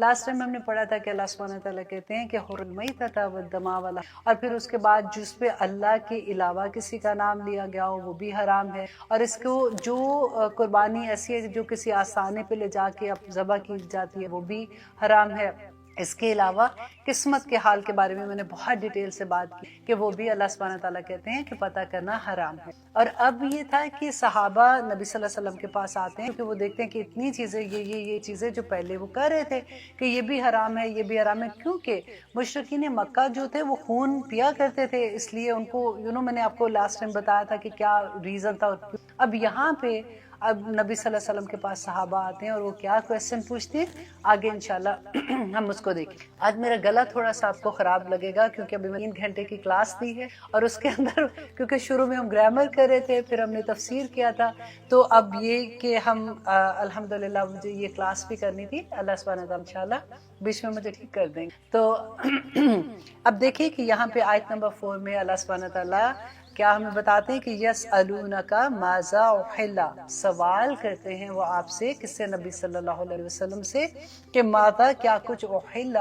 Last time ہم نے پڑھا تھا کہ اللہ سبحانہ تعالیٰ کہتے ہیں کہ حرم المیتۃ والدم والا، اور پھر اس کے بعد جس پہ اللہ کے علاوہ کسی کا نام لیا گیا ہو وہ بھی حرام ہے، اور اس کو جو قربانی ایسی ہے جو کسی آستانے پہ لے جا کے اب ذبح کی جاتی ہے وہ بھی حرام ہے۔ اس کے علاوہ قسمت کے حال کے بارے میں میں نے بہت ڈیٹیل سے بات کی کہ وہ بھی اللہ سبحانہ تعالیٰ کہتے ہیں کہ پتہ کرنا حرام ہے۔ اور اب یہ تھا کہ صحابہ نبی صلی اللہ علیہ وسلم کے پاس آتے ہیں کیونکہ وہ دیکھتے ہیں کہ اتنی چیزیں یہ چیزیں جو پہلے وہ کر رہے تھے کہ یہ بھی حرام ہے یہ بھی حرام ہے، کیونکہ مشرکین مکہ جو تھے وہ خون پیا کرتے تھے، اس لیے ان کو میں نے آپ کو لاسٹ ٹائم بتایا تھا کہ کیا ریزن تھا۔ اب یہاں پہ اب نبی صلی اللہ علیہ وسلم کے پاس صحابہ آتے ہیں اور وہ کیا کویسچن پوچھتے ہیں، آگے انشاءاللہ ہم اس کو دیکھیں۔ آج میرا گلا تھوڑا سا آپ کو خراب لگے گا کیونکہ ابھی میں 3 گھنٹے کی کلاس دی ہے، اور اس کے اندر کیونکہ شروع میں ہم گرامر کر رہے تھے، پھر ہم نے تفسیر کیا تھا، تو اب یہ کہ ہم الحمدللہ مجھے یہ کلاس بھی کرنی تھی، اللہ سبحانہ تعالیٰ انشاءاللہ بیچ میں مجھے ٹھیک کر دیں گے۔ تو اب دیکھیں کہ یہاں پہ آیت نمبر 4 میں اللہ سبحانہ تعالیٰ کیا ہمیں بتاتے ہیں کہ یسألونک ماذا احل، سوال کرتے ہیں وہ آپ سے، کس سے؟ نبی صلی اللہ علیہ وسلم سے، کہ ماذا کیا کچھ احل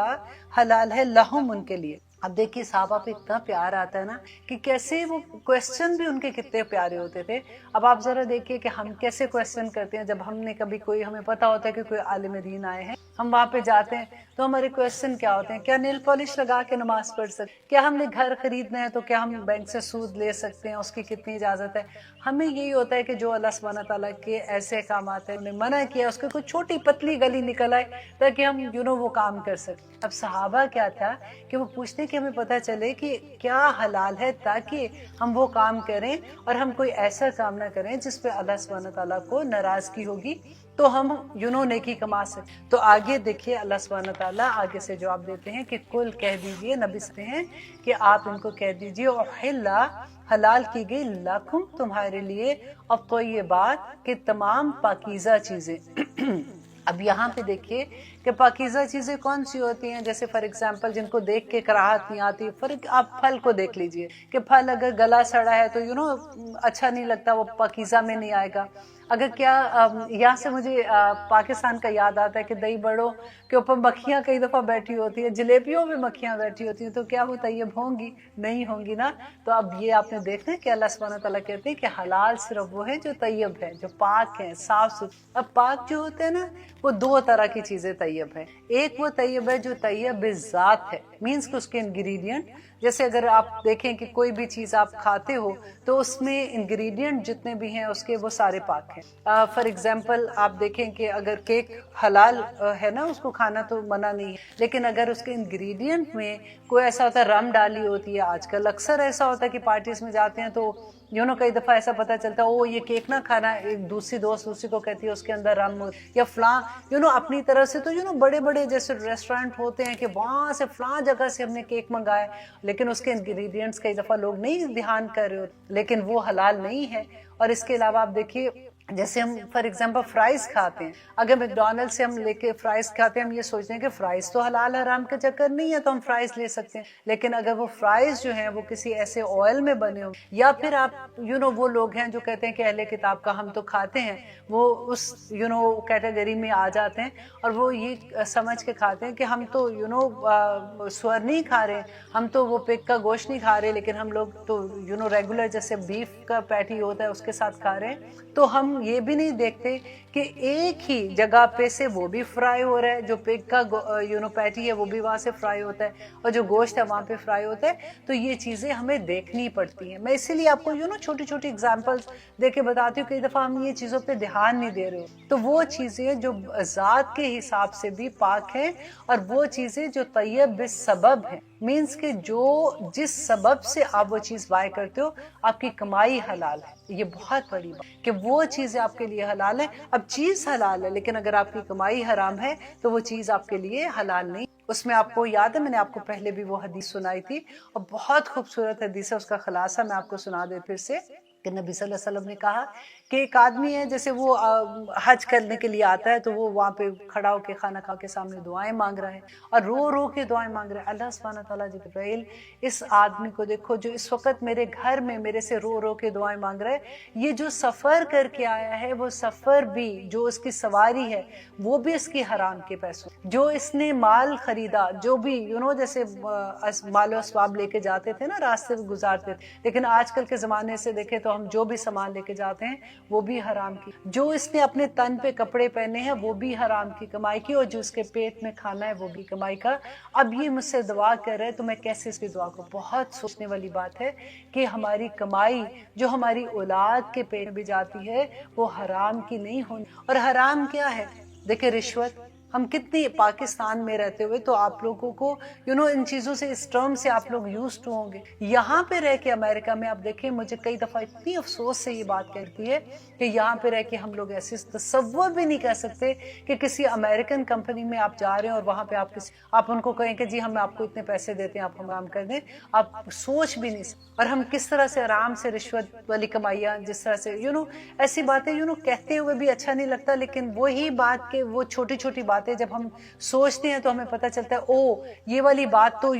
حلال ہے لہم ان کے لیے۔ اب دیکھیے صحابہ پہ اتنا پیار آتا ہے نا کہ کیسے وہ کویسچن بھی ان کے کتنے پیارے ہوتے تھے۔ اب آپ ذرا دیکھیے کہ ہم کیسے کویسچن کرتے ہیں، جب ہم نے کبھی کوئی ہمیں پتا ہوتا ہے کہ کوئی عالم دین آئے ہیں، ہم وہاں پہ جاتے ہیں تو ہمارے کویسچن کیا ہوتے ہیں؟ کیا نیل پالش لگا کے نماز پڑھ سکتے؟ کیا ہم نے گھر خریدنا ہے تو کیا ہم بینک سے سود لے سکتے ہیں؟ اس کی کتنی اجازت ہے؟ ہمیں یہی ہوتا ہے کہ جو اللہ سبحانہ تعالیٰ کے ایسے احکامات ہیں انہیں منع کیا، اس کی کوئی چھوٹی پتلی گلی نکل آئے تاکہ ہم وہ کام کر سکیں۔ اب صحابہ کیا تھا کہ وہ پوچھتے کہ ہمیں پتہ چلے کہ کیا حلال ہے تاکہ ہم وہ کام کریں اور ہم کوئی ایسا کام نہ کریں جس پہ اللہ سبحانہ تعالیٰ کو ناراضگی ہوگی، تو ہم نیکی کما سکیں۔ تو آگے دیکھیے اللہ سبحانہ تعالیٰ آگے سے جواب دیتے ہیں کہ کل کہہ دیجئے، نبی سے ہیں کہ آپ ان کو کہہ دیجئے احل حلال کی گئی لکم تمہارے لیے الطیبات کہ تمام پاکیزہ چیزیں۔ اب یہاں پہ دیکھیے کہ پاکیزہ چیزیں کون سی ہوتی ہیں، جیسے فار ایگزامپل جن کو دیکھ کے کراہت نہیں آتی، آپ پھل کو دیکھ لیجئے کہ پھل اگر گلا سڑا ہے تو اچھا نہیں لگتا، وہ پاکیزہ میں نہیں آئے گا۔ اگر کیا یہاں سے مجھے پاکستان کا یاد آتا ہے کہ دہی بڑوں کے اوپر مکھیاں کئی دفعہ بیٹھی ہوتی ہیں، جلیبیوں میں مکھیاں بیٹھی ہوتی ہیں، تو کیا وہ طیب ہوں گی؟ نہیں ہوں گی نا۔ تو اب یہ آپ نے دیکھنا ہے کہ اللہ سبحانہ تعالیٰ کہتے ہیں کہ حلال صرف وہ ہے جو طیب ہے، جو پاک ہے، صاف ستھرا۔ اب پاک جو ہوتے ہیں نا وہ 2 طرح کی چیزیں طیب ہے، ایک وہ طیب ہے جو طیب بالذات ہے، مینس کہ اس کے انگریڈینٹ، جیسے اگر آپ دیکھیں کہ کوئی بھی چیز آپ کھاتے ہو تو اس میں انگریڈینٹ جتنے بھی ہیں اس کے وہ سارے پاک ہیں۔ فار ایگزامپل آپ دیکھیں کہ اگر کیک حلال ہے نا، اس کو کھانا تو منع نہیں ہے، لیکن اگر اس کے انگریڈینٹ میں کوئی ایسا ہوتا ہے رم ڈالی ہوتی ہے، آج کل اکثر ایسا ہوتا ہے کہ پارٹیز میں جاتے ہیں تو کئی دفعہ ایسا پتہ چلتا ہے یہ کیک نہ کھانا، ایک دوسری دوست دوسری کو کہتی ہے اس کے اندر رم یا فلاں اپنی طرف سے، تو بڑے بڑے جیسے ریسٹورینٹ ہوتے ہیں کہ وہاں سے فلاں جگہ سے ہم نے کیک منگایا، لیکن اس کے انگریڈینٹس کئی دفعہ لوگ نہیں دھیان کر رہے ہوتے، لیکن وہ حلال نہیں ہے۔ اور اس کے علاوہ آپ دیکھیے جیسے ہم فار ایگزامپل فرائز کھاتے ہیں، اگر میکڈونلڈ سے ہم لے کے فرائز کھاتے ہیں، ہم یہ سوچتے ہیں کہ فرائز تو حلال حرام کا چکر نہیں ہے تو ہم فرائز لے سکتے ہیں، لیکن اگر وہ فرائز جو ہیں وہ کسی ایسے آئل میں بنے ہو، یا پھر آپ وہ لوگ ہیں جو کہتے ہیں کہ اہل کتاب کا ہم تو کھاتے ہیں، وہ اس کیٹیگری میں آ جاتے ہیں اور وہ یہ سمجھ کے کھاتے ہیں کہ ہم تو سور نہیں کھا رہے، ہم تو وہ پگ کا گوشت نہیں کھا رہے، لیکن ہم لوگ تو ریگولر جیسے بیف کا پیٹی ہوتا ہے اس کے ساتھ کھا رہے ہیں۔ تو ہم یہ بھی نہیں دیکھتے کہ ایک ہی جگہ پہ سے وہ بھی فرائی ہو رہا ہے، جو پگ کا پیٹی ہے وہ بھی وہاں سے فرائی ہوتا ہے اور جو گوشت ہے وہاں پہ فرائی ہوتا ہے۔ تو یہ چیزیں ہمیں دیکھنی پڑتی ہیں۔ میں اسی لیے آپ کو چھوٹی چھوٹی اگزامپلس دے کے بتاتی ہوں، کئی دفعہ ہم یہ چیزوں پہ دھیان نہیں دے رہے ہو، تو وہ چیزیں جو ذات کے حساب سے بھی پاک ہیں، اور وہ چیزیں جو طیب بالسبب ہیں، مینس کہ جس سبب سے آپ وہ چیز بائی کرتے ہو آپ کی کمائی حلال ہے۔ یہ بہت بڑی بات کہ وہ چیزیں آپ کے لیے حلال ہے۔ اب چیز حلال ہے لیکن اگر آپ کی کمائی حرام ہے تو وہ چیز آپ کے لیے حلال نہیں۔ اس میں آپ کو یاد ہے میں نے آپ کو پہلے بھی وہ حدیث سنائی تھی، اور بہت خوبصورت حدیث ہے، اس کا خلاصہ میں آپ کو سنا دے پھر سے، کہ نبی صلی اللہ علیہ وسلم نے کہا کہ ایک آدمی ہے جیسے وہ حج کرنے کے لیے آتا ہے تو وہ وہاں پہ کھڑا ہو کے خانہ کعبہ کے سامنے دعائیں مانگ رہا ہے اور رو رو کے دعائیں مانگ رہا ہے. اللہ سبحانہ تعالیٰ جبرائیل اس آدمی کو دیکھو جو اس وقت میرے گھر میں میرے سے رو رو کے دعائیں مانگ رہا ہے, یہ جو سفر کر کے آیا ہے وہ سفر بھی جو اس کی سواری ہے وہ بھی اس کی حرام کے پیسوں, جو اس نے مال خریدا جو بھی جیسے مال و اسباب لے کے جاتے تھے نا راستے میں گزارتے تھے, لیکن آج کل کے زمانے سے دیکھیں تو ہم جو بھی سامان لے کے جاتے ہیں وہ بھی حرام کی, جو اس نے اپنے تن پہ کپڑے پہنے ہیں وہ بھی حرام کی کمائی کی, اور جو اس کے پیٹ میں کھانا ہے وہ بھی کمائی کا. اب یہ مجھ سے دعا کر رہے تو میں کیسے اس کی دعا کو, بہت سوچنے والی بات ہے کہ ہماری کمائی جو ہماری اولاد کے پیٹ میں بھی جاتی ہے وہ حرام کی نہیں ہونی. اور حرام کیا ہے, دیکھیں رشوت, ہم کتنی پاکستان میں رہتے ہوئے تو آپ لوگوں کو ان چیزوں سے اس ٹرم سے آپ لوگ یوزڈ ہوں گے. یہاں پہ رہ کے امریکہ میں آپ دیکھیں, مجھے کئی دفعہ اتنی افسوس سے یہ بات کہتی ہے کہ یہاں پہ رہ کے ہم لوگ ایسے تصور بھی نہیں کر سکتے کہ کسی امریکن کمپنی میں آپ جا رہے ہیں اور وہاں پہ آپ ان کو کہیں کہ جی ہم آپ کو اتنے پیسے دیتے ہیں آپ ہم کام کر دیں, آپ سوچ بھی نہیں سکتے. اور ہم کس طرح سے آرام سے رشوت والی کمائیاں جس طرح سے ایسی باتیں کہتے ہوئے بھی اچھا نہیں لگتا, لیکن وہی بات کہ وہ چھوٹی چھوٹی باتیں جب ہم سوچتے ہیں تو ہمیں پتہ چلتا ہے او یہ والی بات تو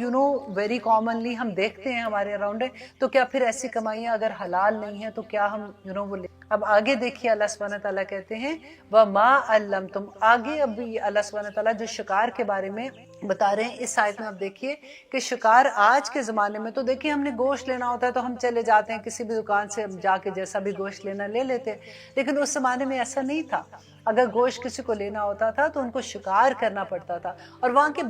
ویری کامنلی ہم دیکھتے ہیں ہمارے اراؤنڈ ہے, تو کیا پھر ایسی کمائیاں اگر حلال نہیں ہیں تو کیا ہم وہ لیں. اب آگے دیکھیے اللہ سبحانہ تعالیٰ کہتے ہیں وَمَا عَلَّمْتُمْ, آگے اب اللہ سبحانہ تعالیٰ جو شکار کے بارے میں بتا رہے ہیں اس آیت میں. اب دیکھیے کہ شکار آج کے زمانے میں تو دیکھیے ہم نے گوشت لینا ہوتا ہے تو ہم چلے جاتے ہیں کسی بھی دکان سے جا کے جیسا بھی گوشت لینا لے لیتے, لیکن اس زمانے میں ایسا نہیں تھا. اگر گوشت کسی کو لینا ہوتا تھا تو ان کو شکار کرنا پڑتا تھا, اور وہاں کے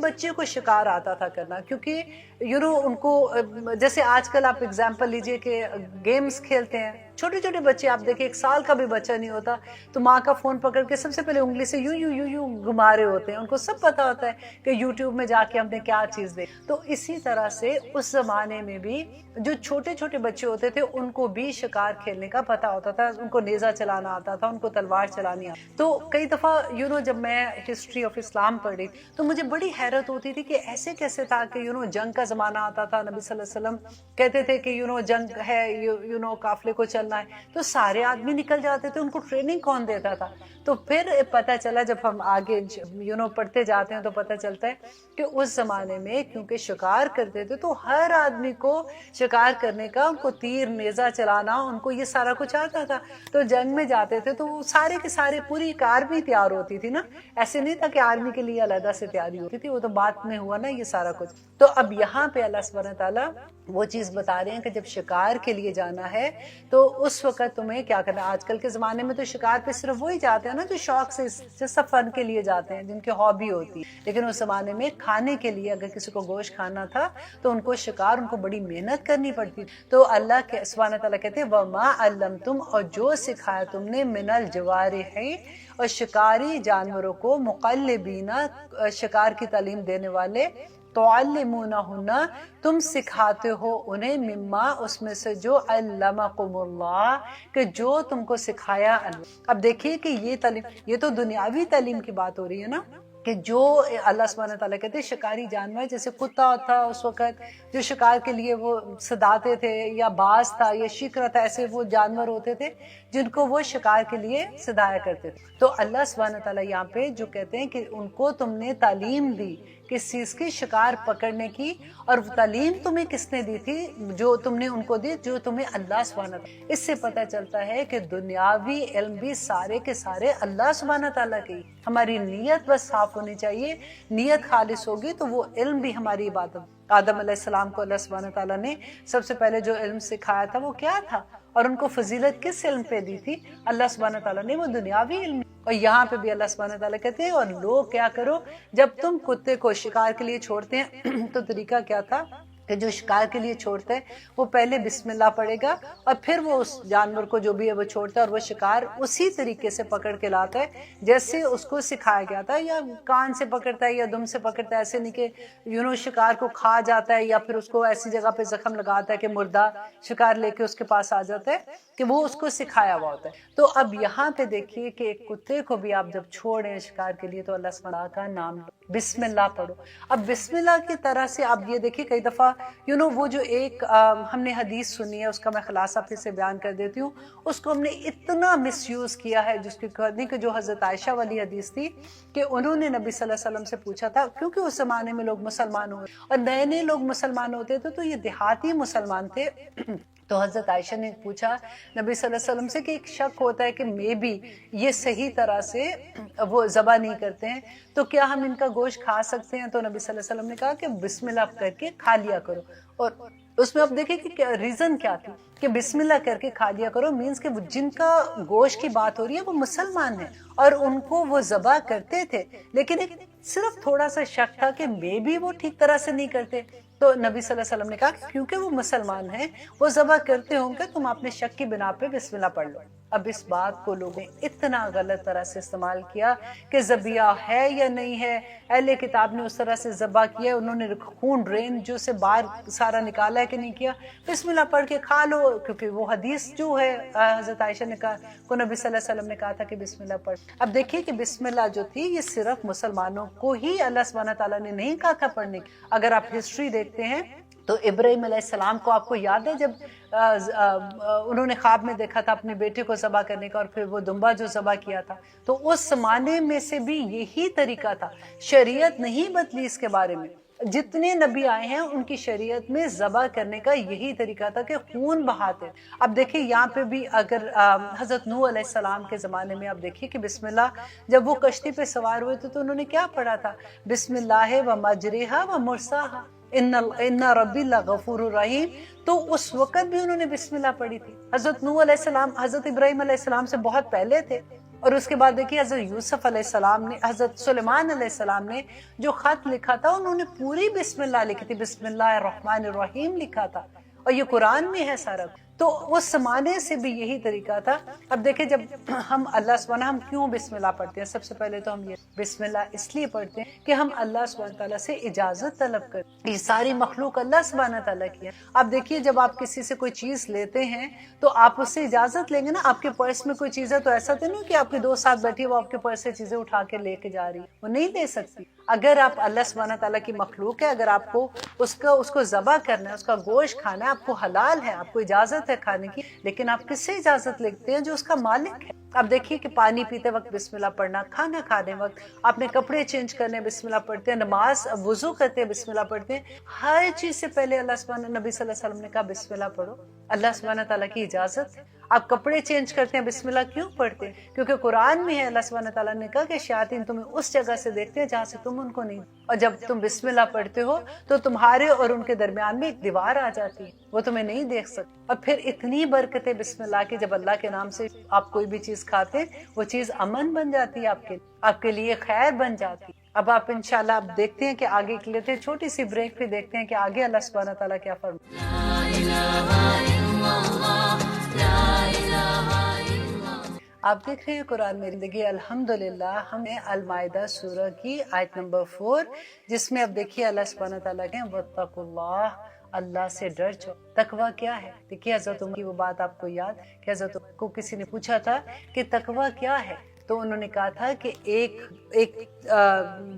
بچے کو شکار آتا تھا کرنا, کیونکہ ان کو جیسے آج کل آپ اگزامپل لیجئے کہ گیمز کھیلتے ہیں چھوٹے چھوٹے بچے, آپ دیکھیں 1 سال کا بھی بچہ نہیں ہوتا تو ماں کا فون پکڑ کے سب سے پہلے انگلی سے یوں گھما رہے ہوتے ہیں, ان کو سب پتا ہوتا ہے کہ یوٹیوب میں جا کے ہم نے کیا چیز دیکھی. تو اسی طرح سے اس زمانے میں بھی جو چھوٹے چھوٹے بچے ہوتے تھے ان کو بھی شکار کھیلنے کا پتا ہوتا تھا, ان کو نیزہ چلانا آتا تھا, ان کو تلوار چلانی آتی. تو کئی دفعہ جب میں ہسٹری آف اسلام پڑھ رہی تو مجھے بڑی حیرت ہوتی تھی کہ ایسے کیسے تھا کہ جنگ کا زمانہ آتا تھا, نبی صلی اللہ علیہ وسلم کہتے تھے کہ جنگ ہے قافلے کو چلنا ہے, تو سارے آدمی نکل جاتے تھے, ان کو ٹریننگ کون دیتا تھا. تو پھر پتہ چلا جب ہم آگے پڑھتے جاتے ہیں تو پتہ چلتا ہے کہ اس زمانے میں کیونکہ شکار کرتے تھے تو ہر آدمی کو شکار کرنے کا, ان کو تیر نیزہ چلانا, ان کو یہ سارا کچھ آتا تھا. تو جنگ میں جاتے تھے تو سارے کے سارے پوری ایک آرمی تیار ہوتی تھی نا, ایسے نہیں تھا کہ آرمی کے لیے علیحدہ سے تیاری ہوتی تھی, وہ تو بعد میں ہوا نا یہ سارا کچھ. تو اب یہاں پہ اللہ سبحانہ تعالیٰ وہ چیز بتا رہے ہیں کہ جب شکار کے لیے جانا ہے تو اس وقت تمہیں کیا کرنا ہے. آج کل کے زمانے میں تو شکار پہ صرف وہی جاتے ہیں نا جو شوق سے سب فن کے لیے جاتے ہیں, جن کی ہابی ہوتی ہے, لیکن اس زمانے میں کھانے کے لیے اگر کسی کو گوشت کھانا تھا تو ان کو شکار, ان کو بڑی محنت کرنی پڑتی. تو اللہ کے سبحانہ تعالیٰ کہتے ہیں وَمَا عَلَّمْتُمْ, اور جو سکھایا تم نے, مِنَ الْجَوَارِحِ, اور شکاری جانوروں کو, مقلبین, شکار کی تعلیم دینے والے, تعلمونہن, تم سکھاتے ہو انہیں, مما, اس میں سے, جو علمکم اللہ, کہ جو تم کو سکھایا اللہ. اب دیکھیے کہ یہ تعلیم, یہ تو دنیاوی تعلیم کی بات ہو رہی ہے نا, کہ جو اللہ سبحانہ تعالیٰ کہتے ہیں شکاری جانور, جیسے کتا تھا اس وقت جو شکار کے لیے وہ صداتے تھے, یا باز تھا یا شکر تھا, ایسے وہ جانور ہوتے تھے جن کو وہ شکار کے لیے صدایا کرتے تھے. تو اللہ سبحانہ تعالیٰ یہاں پہ جو کہتے ہیں کہ ان کو تم نے تعلیم دی کس چیز کی, شکار پکڑنے کی, اور تعلیم تمہیں کس نے دی تھی, جو تم نے ان کو دی, جو تمہیں اللہ سبحانہ تعالیٰ. اس سے پتہ چلتا ہے کہ دنیاوی علم بھی سارے کے سارے اللہ سبحانہ تعالیٰ کی. ہماری نیت بس صاف ہونی چاہیے, نیت خالص ہوگی تو وہ علم بھی ہماری عبادت. آدم علیہ السلام کو اللہ سبحانہ تعالیٰ نے سب سے پہلے جو علم سکھایا تھا وہ کیا تھا, اور ان کو فضیلت کس علم پہ دی تھی, اللہ سبحانہ تعالیٰ نے, وہ دنیاوی علم. اور یہاں پہ بھی اللہ سبحانہ تعالیٰ کہتے ہیں اور لوگ کیا کرو, جب تم کتے کو شکار کے لیے چھوڑتے ہیں تو طریقہ کیا تھا کہ جو شکار کے لیے چھوڑتا ہے وہ پہلے بسم اللہ پڑھے گا, اور پھر وہ اس جانور کو جو بھی ہے وہ چھوڑتا ہے, اور وہ شکار اسی طریقے سے پکڑ کے لاتا ہے جیسے اس کو سکھایا گیا تھا, یا کان سے پکڑتا ہے یا دم سے پکڑتا ہے, ایسے نہیں کہ شکار کو کھا جاتا ہے یا پھر اس کو ایسی جگہ پہ زخم لگاتا ہے کہ مردہ شکار لے کے اس کے پاس آ جاتا ہے, کہ وہ اس کو سکھایا ہوا ہوتا ہے. تو اب یہاں پہ دیکھیے کہ ایک کتے کو بھی آپ جب چھوڑیں شکار کے لیے تو اللہ سبحانہ کا نام لو, بسم اللہ پڑھو. اب بسم اللہ کی طرح سے آپ یہ دیکھیے کئی دفعہ وہ جو ایک ہم نے حدیث سنی ہے، اس کا میں خلاصہ پھر سے بیان کر دیتی ہوں، اس کو ہم نے اتنا مس یوز کیا ہے، جس کی کہانی کہ جو حضرت عائشہ والی حدیث تھی کہ انہوں نے نبی صلی اللہ علیہ وسلم سے پوچھا تھا، کیونکہ اس زمانے میں لوگ مسلمان ہوئے اور نئے نئے لوگ مسلمان ہوتے تھے، تو یہ دیہاتی مسلمان تھے تو حضرت عائشہ نے پوچھا نبی صلی اللہ علیہ وسلم سے کہ ایک شک ہوتا ہے کہ مے بی یہ صحیح طرح سے وہ ذبح نہیں کرتے ہیں، تو کیا ہم ان کا گوشت کھا سکتے ہیں؟ تو نبی صلی اللہ علیہ وسلم نے کہا کہ بسم اللہ کر کے کھا لیا کرو، اور اس میں اب دیکھیں کہ ریزن کیا تھی کہ بسم اللہ کر کے کھا لیا کرو، مینز کہ جن کا گوشت کی بات ہو رہی ہے وہ مسلمان ہیں اور ان کو وہ ذبح کرتے تھے، لیکن ایک صرف تھوڑا سا شک تھا کہ مے بی وہ ٹھیک طرح سے نہیں کرتے، تو نبی صلی اللہ علیہ وسلم نے کہا کہ کیونکہ وہ مسلمان ہیں، وہ ذبح کرتے ہوں گے، تم اپنے شک کی بنا پہ بسم اللہ پڑھ لو۔ اب اس بات کو لوگوں نے اتنا غلط طرح سے استعمال کیا کہ ذبیحہ ہے یا نہیں ہے، اہل کتاب نے اس طرح سے ذبح کیا، انہوں نے خون ڈرین جو سے باہر سارا نکالا ہے کہ نہیں کیا، بسم اللہ پڑھ کے کھا لو، کیونکہ وہ حدیث جو ہے حضرت عائشہ نے کہا کو نبی صلی اللہ علیہ وسلم نے کہا تھا کہ بسم اللہ پڑھ۔ اب دیکھیے کہ بسم اللہ جو تھی یہ صرف مسلمانوں کو ہی اللہ سبحانہ تعالیٰ نے نہیں کہا تھا پڑھنے کی۔ اگر آپ ہسٹری دیکھتے ہیں تو ابراہیم علیہ السلام کو آپ کو یاد ہے جب انہوں نے خواب میں دیکھا تھا اپنے بیٹے کو ذبح کرنے کا، اور پھر وہ دمبا جو ذبح کیا تھا، تو اس زمانے میں سے بھی یہی طریقہ تھا، شریعت نہیں بدلی اس کے بارے میں، جتنے نبی آئے ہیں ان کی شریعت میں ذبح کرنے کا یہی طریقہ تھا کہ خون بہاتے۔ اب دیکھیں یہاں پہ بھی اگر حضرت نوح علیہ السلام کے زمانے میں آپ دیکھیے کہ بسم اللہ جب وہ کشتی پہ سوار ہوئے تھے تو انہوں نے کیا پڑھا تھا، بسم اللہ و مجریہا و مرساہا ان ربی لغفور الرحیم، تو اس وقت بھی انہوں نے بسم اللہ پڑھی تھی۔ حضرت نوح علیہ السلام حضرت ابراہیم علیہ السلام سے بہت پہلے تھے، اور اس کے بعد دیکھیے حضرت یوسف علیہ السلام نے، حضرت سلیمان علیہ السلام نے جو خط لکھا تھا انہوں نے پوری بسم اللہ لکھی تھی، بسم اللہ الرحمن الرحیم لکھا تھا، اور یہ قرآن میں ہے سارا۔ تو اس زمانے سے بھی یہی طریقہ تھا۔ اب دیکھیں جب ہم اللہ سبحانہ ہم کیوں بسم اللہ پڑھتے ہیں، سب سے پہلے تو ہم یہ بسم اللہ اس لیے پڑھتے ہیں کہ ہم اللہ سبحانہ تعالیٰ سے اجازت طلب کرتے ہیں، یہ ساری مخلوق اللہ سبحانہ تعالیٰ کی ہے۔ اب دیکھیے جب آپ کسی سے کوئی چیز لیتے ہیں تو آپ اس سے اجازت لیں گے نا، آپ کے پرس میں کوئی چیز ہے تو ایسا تو نہیں کہ آپ کے دوست ساتھ بیٹھی وہ آپ کے پرس سے چیزیں اٹھا کے لے کے جا رہی ہے، وہ نہیں لے سکتی۔ اگر آپ اللہ سبحانہ تعالیٰ کی مخلوق ہے، اگر آپ کو اس کو ذبح کرنا ہے، اس کا گوشت کھانا ہے، آپ کو حلال ہے، آپ کو اجازت ہے کھانے کی، لیکن آپ کس سے اجازت لیتے ہیں؟ جو اس کا مالک ہے۔ اب دیکھیے کہ پانی پیتے وقت بسم اللہ پڑھنا، کھانا کھانے وقت، اپنے کپڑے چینج کرنے بسم اللہ پڑھتے ہیں، نماز وضو کرتے ہیں بسم اللہ پڑھتے ہیں، ہر چیز سے پہلے اللہ سبحانہ نبی صلی اللہ علیہ وسلم نے کہا بسم اللہ پڑھو، اللہ سبحانہ تعالیٰ کی اجازت ہے۔ آپ کپڑے چینج کرتے ہیں بسم اللہ کیوں پڑھتے ہیں؟ کیونکہ قرآن میں ہے اللہ سبحانہ تعالیٰ نے کہا کہ شیاطین تمہیں اس جگہ سے دیکھتے ہیں جہاں سے تم ان کو نہیں، اور جب تم بسم اللہ پڑھتے ہو تو تمہارے اور ان کے درمیان میں ایک دیوار آ جاتی ہے، وہ تمہیں نہیں دیکھ سکتے۔ اور پھر اتنی برکتیں بسم اللہ کی، جب اللہ کے نام سے آپ کوئی بھی چیز کھاتے ہیں وہ چیز امن بن جاتی ہے، آپ کے لیے خیر بن جاتی ہے۔ اب آپ انشاءاللہ آپ دیکھتے ہیں کہ آگے کے لیے چھوٹی سی بریک پہ دیکھتے ہیں کہ آگے اللہ سبحانہ تعالیٰ کیا فرماتے ہیں۔ آپ دیکھ رہے ہیں قرآن میں زندگی، الحمدللہ ہم نے المائدہ سورہ کی آیت نمبر 4، جس میں اب دیکھیے اللہ سبحانہ تعالیٰ کہیں وَاتَّقُوا اللَّهَ، اللہ سے ڈر جاؤ۔ تقوی کیا ہے؟ دیکھیے حضرت عمر کی وہ بات آپ کو یاد کہ حضرت عمر کو کسی نے پوچھا تھا کہ تقوی کیا ہے، تو انہوں نے کہا تھا کہ ایک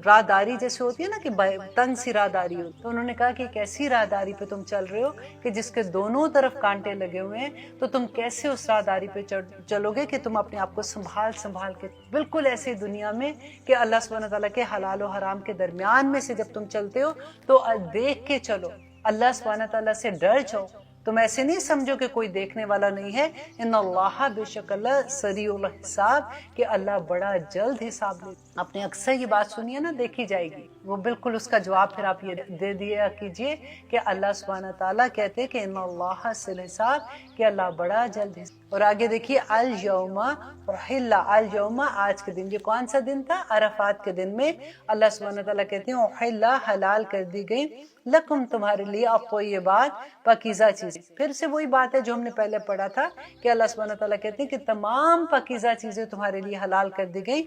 راہداری جیسے ہوتی ہے نا کہ تنگ سی راہداری ہوتی، تو انہوں نے کہا کہ ایک ایسی راہداری پہ تم چل رہے ہو کہ جس کے دونوں طرف کانٹے لگے ہوئے ہیں، تو تم کیسے اس راہداری پہ چلو گے کہ تم اپنے آپ کو سنبھال کے، بالکل ایسی دنیا میں کہ اللہ سبحانہ تعالیٰ کے حلال و حرام کے درمیان میں سے جب تم چلتے ہو تو دیکھ کے چلو، اللہ سبحانہ تعالیٰ سے ڈر جاؤ، تم ایسے نہیں سمجھو کہ کوئی دیکھنے والا نہیں ہے، ان اللہ بے شک اللہ سریع الحساب، کہ اللہ بڑا جلد حساب لے۔ آپ نے اکثر یہ بات سنی ہے نا، دیکھی جائے گی، وہ بالکل اس کا جواب پھر آپ یہ دے دیا کیجئے کہ اللہ سبحانہ تعالیٰ کہتے ہیں کہ ان اللہ سریع الحساب، کہ اللہ بڑا جلد حساب۔ اور آگے دیکھیے الیوم احل، الیوم آج کے دن، یہ کون سا دن تھا؟ عرفات کے دن میں اللہ سبحانہ تعالیٰ کہتے ہیں احل، حلال کر دی گئی، لکم تمہارے لیے، الطیبات پاکیزہ چیزیں۔ پھر سے وہی بات ہے جو ہم نے پہلے پڑھا تھا کہ اللہ سبحانہ تعالیٰ کہتے ہیں کہ تمام پاکیزہ چیزیں تمہارے لیے حلال کر دی گئی،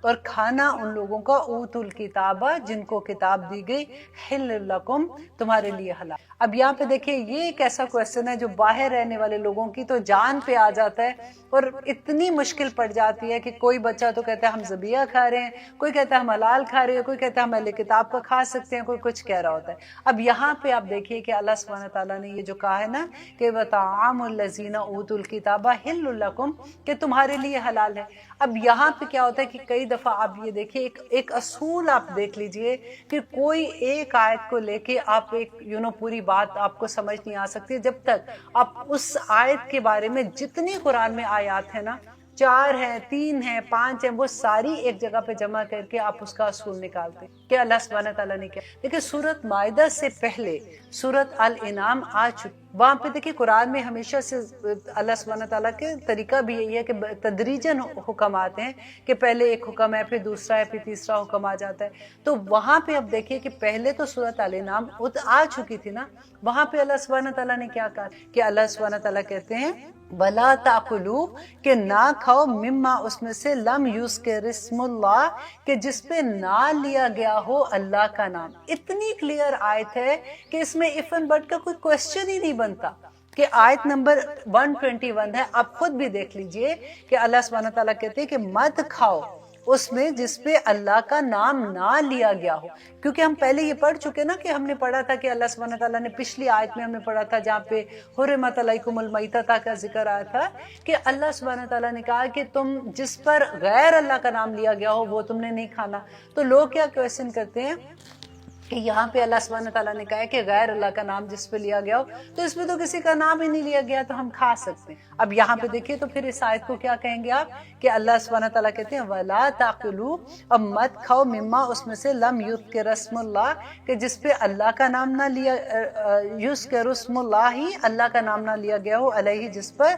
اور کھانا ان لوگوں کا اوتل کتابہ جن کو کتاب دی گئی حل لکم تمہارے لیے حلال. اب یہاں پہ دیکھیں یہ ایک ایسا کویسچن ہے جو باہر رہنے والے لوگوں کی تو جان پہ آ جاتا ہے اور اتنی مشکل پڑ جاتی ہے کہ کوئی بچہ تو کہتا ہے ہم ذبیحہ کھا رہے ہیں, کوئی کہتا ہے ہم حلال کھا رہے ہیں, کوئی کہتا ہے ہم اہل کتاب کا کھا سکتے ہیں, کوئی کچھ کہہ رہا ہوتا ہے. اب یہاں پہ آپ دیکھیے کہ اللہ سبحانہ تعالیٰ نے یہ جو کہا ہے نا کہ وَطَعَامُ الَّذِينَ أُوتُوا الْكِتَابَ حِلٌّ لَكُمْ کہ تمہارے لیے حلال ہے. اب یہاں پہ کیا ہوتا ہے کہ کئی دفعہ آپ یہ دیکھیے ایک اصول آپ دیکھ لیجئے کہ کوئی ایک آیت کو لے کے آپ ایک پوری بات آپ کو سمجھ نہیں آ سکتی جب تک آپ اس آیت کے بارے میں جتنی قرآن میں آیات ہیں نا 4 ہیں 3 ہیں 5 ہیں وہ ساری ایک جگہ پہ جمع کر کے آپ اس کا اصول نکالتے ہیں کہ اللہ سبحانہ تعالیٰ نے کیا. دیکھیں سورۃ مائدہ سے پہلے سورۃ الانعام آ چکی, وہاں پہ دیکھیں قرآن میں ہمیشہ سے اللہ سبحانہ تعالیٰ کے طریقہ بھی یہی ہے کہ تدریجاً حکم آتے ہیں کہ پہلے ایک حکم ہے پھر دوسرا ہے پھر تیسرا حکم آ جاتا ہے. تو وہاں پہ اب دیکھیے کہ پہلے تو سورۃ الانعام آ چکی تھی نا, وہاں پہ اللہ سبحانہ تعالیٰ نے کیا کہا کہ اللہ سبحانہ تعالیٰ کہتے ہیں وَلَا تَأْكُلُوا کہ نہ کھاؤ مما اس میں سے لم یذکر اسم اللہ کہ جس پہ نہ لیا گیا ہو اللہ کا نام. اتنی کلیئر آیت ہے کہ اس میں if and but کا کوئی کوشچن ہی نہیں بنتا کہ آیت نمبر 121 ہے. آپ خود بھی دیکھ لیجئے کہ اللہ سبحانہ تعالیٰ کہتے ہیں کہ مت کھاؤ اس میں جس پہ اللہ کا نام نہ لیا گیا ہو, کیونکہ ہم پہلے یہ پڑھ چکے نا کہ ہم نے پڑھا تھا کہ اللہ سبحانہ تعالیٰ نے پچھلی آیت میں ہم نے پڑھا تھا جہاں پہ حرمت علیکم المیتۃ کا ذکر آیا تھا کہ اللہ سبحانہ تعالیٰ نے کہا کہ تم جس پر غیر اللہ کا نام لیا گیا ہو وہ تم نے نہیں کھانا. تو لوگ کیا کویسچن کرتے ہیں کہ یہاں پہ اللہ سبحانہ تعالیٰ نے کہا ہے کہ غیر اللہ کا نام جس پہ لیا گیا ہو تو اس میں تو کسی کا نام ہی نہیں لیا گیا تو ہم کھا سکتے ہیں. اب یہاں پہ دیکھیے تو پھر اس آیت کو کیا کہیں گے آپ کہ اللہ سبحانہ تعالیٰ کہتے ہیں وَلَا تَأْكُلُوا اب مت کھاؤ مما اس میں سے لم یذکر اسم اللہ کہ جس پہ اللہ کا نام نہ لیا یذکر اسم اللہ ہی اللہ کا نام نہ لیا گیا ہو علیہ جس پر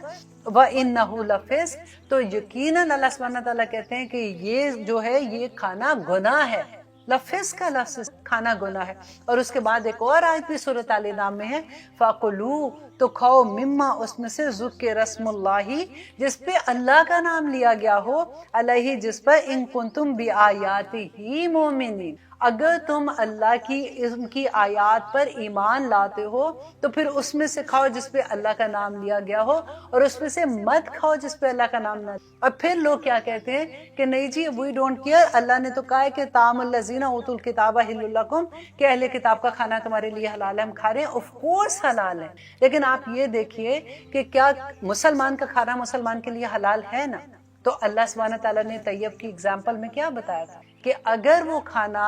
وَإِنَّهُ لَفِسْقٌ تو یقیناً اللہ سبحانہ تعالیٰ کہتے ہیں کہ یہ جو ہے یہ کھانا گناہ ہے. لفظ کا لفظ کھانا گناہ ہے. اور اس کے بعد ایک اور آیت بھی سورۃ الانعام میں ہے فَقُلُوا تو کھاؤ مما اس میں سے ذکر اسم اللہ جس پہ اللہ کا نام لیا گیا ہو علیہ جس پر ان کنتم بآیاتہ مؤمنین اگر تم اللہ کی ان کی آیات پر ایمان لاتے ہو تو پھر اس میں سے کھاؤ جس پہ اللہ کا نام لیا گیا ہو اور اس میں سے مت کھاؤ جس پہ اللہ کا نام نہ. اور پھر لوگ کیا کہتے ہیں کہ نہیں جی وی ڈونٹ کیئر, اللہ نے تو کہا ہے کہ طعام الذین اوتوا الکتاب حل لکم کہ اہل کتاب کا کھانا تمہارے لیے حلال ہے, ہم کھا رہے ہیں, آف کورس حلال ہے. لیکن آپ یہ دیکھیے کہ کیا مسلمان کا کھانا مسلمان کے لیے حلال ہے نا. تو اللہ سبحانہ تعالیٰ نے طیب کی اگزامپل میں کیا بتایا تھا کہ اگر وہ کھانا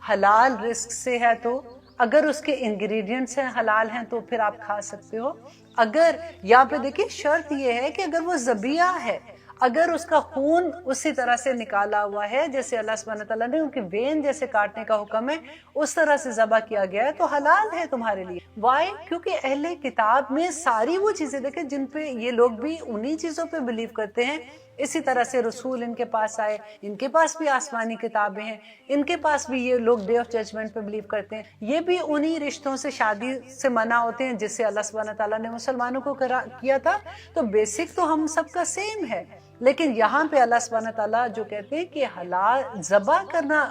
حلال رزق سے ہے تو اگر اس کے انگریڈینٹس ہیں حلال ہیں تو پھر آپ کھا سکتے ہو. اگر یہاں پہ دیکھیے شرط یہ ہے کہ اگر وہ ذبیحہ ہے, اگر اس کا خون اسی طرح سے نکالا ہوا ہے جیسے اللہ سبحانہ تعالیٰ نے ان کی وین جیسے کاٹنے کا حکم ہے اس طرح سے ذبح کیا گیا ہے تو حلال ہے تمہارے لیے. وائی کیونکہ اہل کتاب میں ساری وہ چیزیں دیکھیں جن پہ یہ لوگ بھی انہی چیزوں پہ بلیو کرتے ہیں. اسی طرح سے رسول ان کے پاس آئے, ان کے پاس بھی آسمانی کتابیں ہیں, ان کے پاس بھی یہ لوگ ڈے آف ججمنٹ پہ بلیو کرتے ہیں. یہ بھی انہی رشتوں سے شادی سے منع ہوتے ہیں جس سے اللہ سبحانہ تعالیٰ نے مسلمانوں کو کیا تھا. تو بیسک تو ہم سب کا سیم ہے. لیکن یہاں پہ اللہ سبحانہ تعالیٰ جو کہتے ہیں کہ حلال ذبح کرنا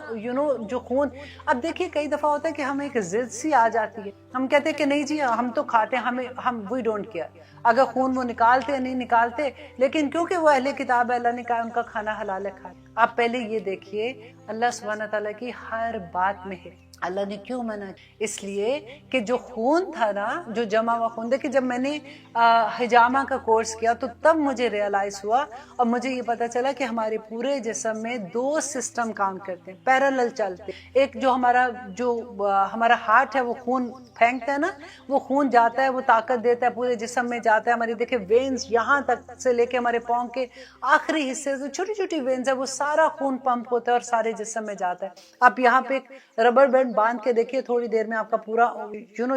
جو خون, اب دیکھیے کئی دفعہ ہوتا ہے کہ ہمیں ایک ضد سی آ جاتی ہے, ہم کہتے ہیں کہ نہیں جی ہم تو کھاتے ہیں, ہم وی ڈونٹ کیئر اگر خون وہ نکالتے یا نہیں نکالتے, لیکن کیونکہ وہ اہل کتاب ہے اللہ نے کہا ان کا کھانا حلال ہے کھائے. آپ پہلے یہ دیکھیے اللہ سبحانہ تعالیٰ کی ہر بات میں ہے. اللہ نے کیوں منع؟ اس لیے کہ جو خون تھا نا, جو جمع ہوا خون, دیکھیں جب میں نے حجامہ کا کورس کیا تو تب مجھے ریئلائز ہوا اور مجھے یہ پتا چلا کہ ہمارے پورے جسم میں 2 سسٹم کام کرتے ہیں, پیرالل چلتے. ایک جو ہمارا ہارٹ ہے وہ خون پھینکتا ہے نا, وہ خون جاتا ہے, وہ طاقت دیتا ہے, پورے جسم میں جاتا ہے. ہماری دیکھیں وینز یہاں تک سے لے کے ہمارے پاؤں کے آخری حصے سے چھوٹی چھوٹی وینز ہے, وہ سارا خون پمپ ہوتا ہے اور سارے جسم میں جاتا ہے. آپ یہاں پہ ایک ربر بینڈ باندھ کے دیکھیے, تھوڑی دیر میں آپ کا پورا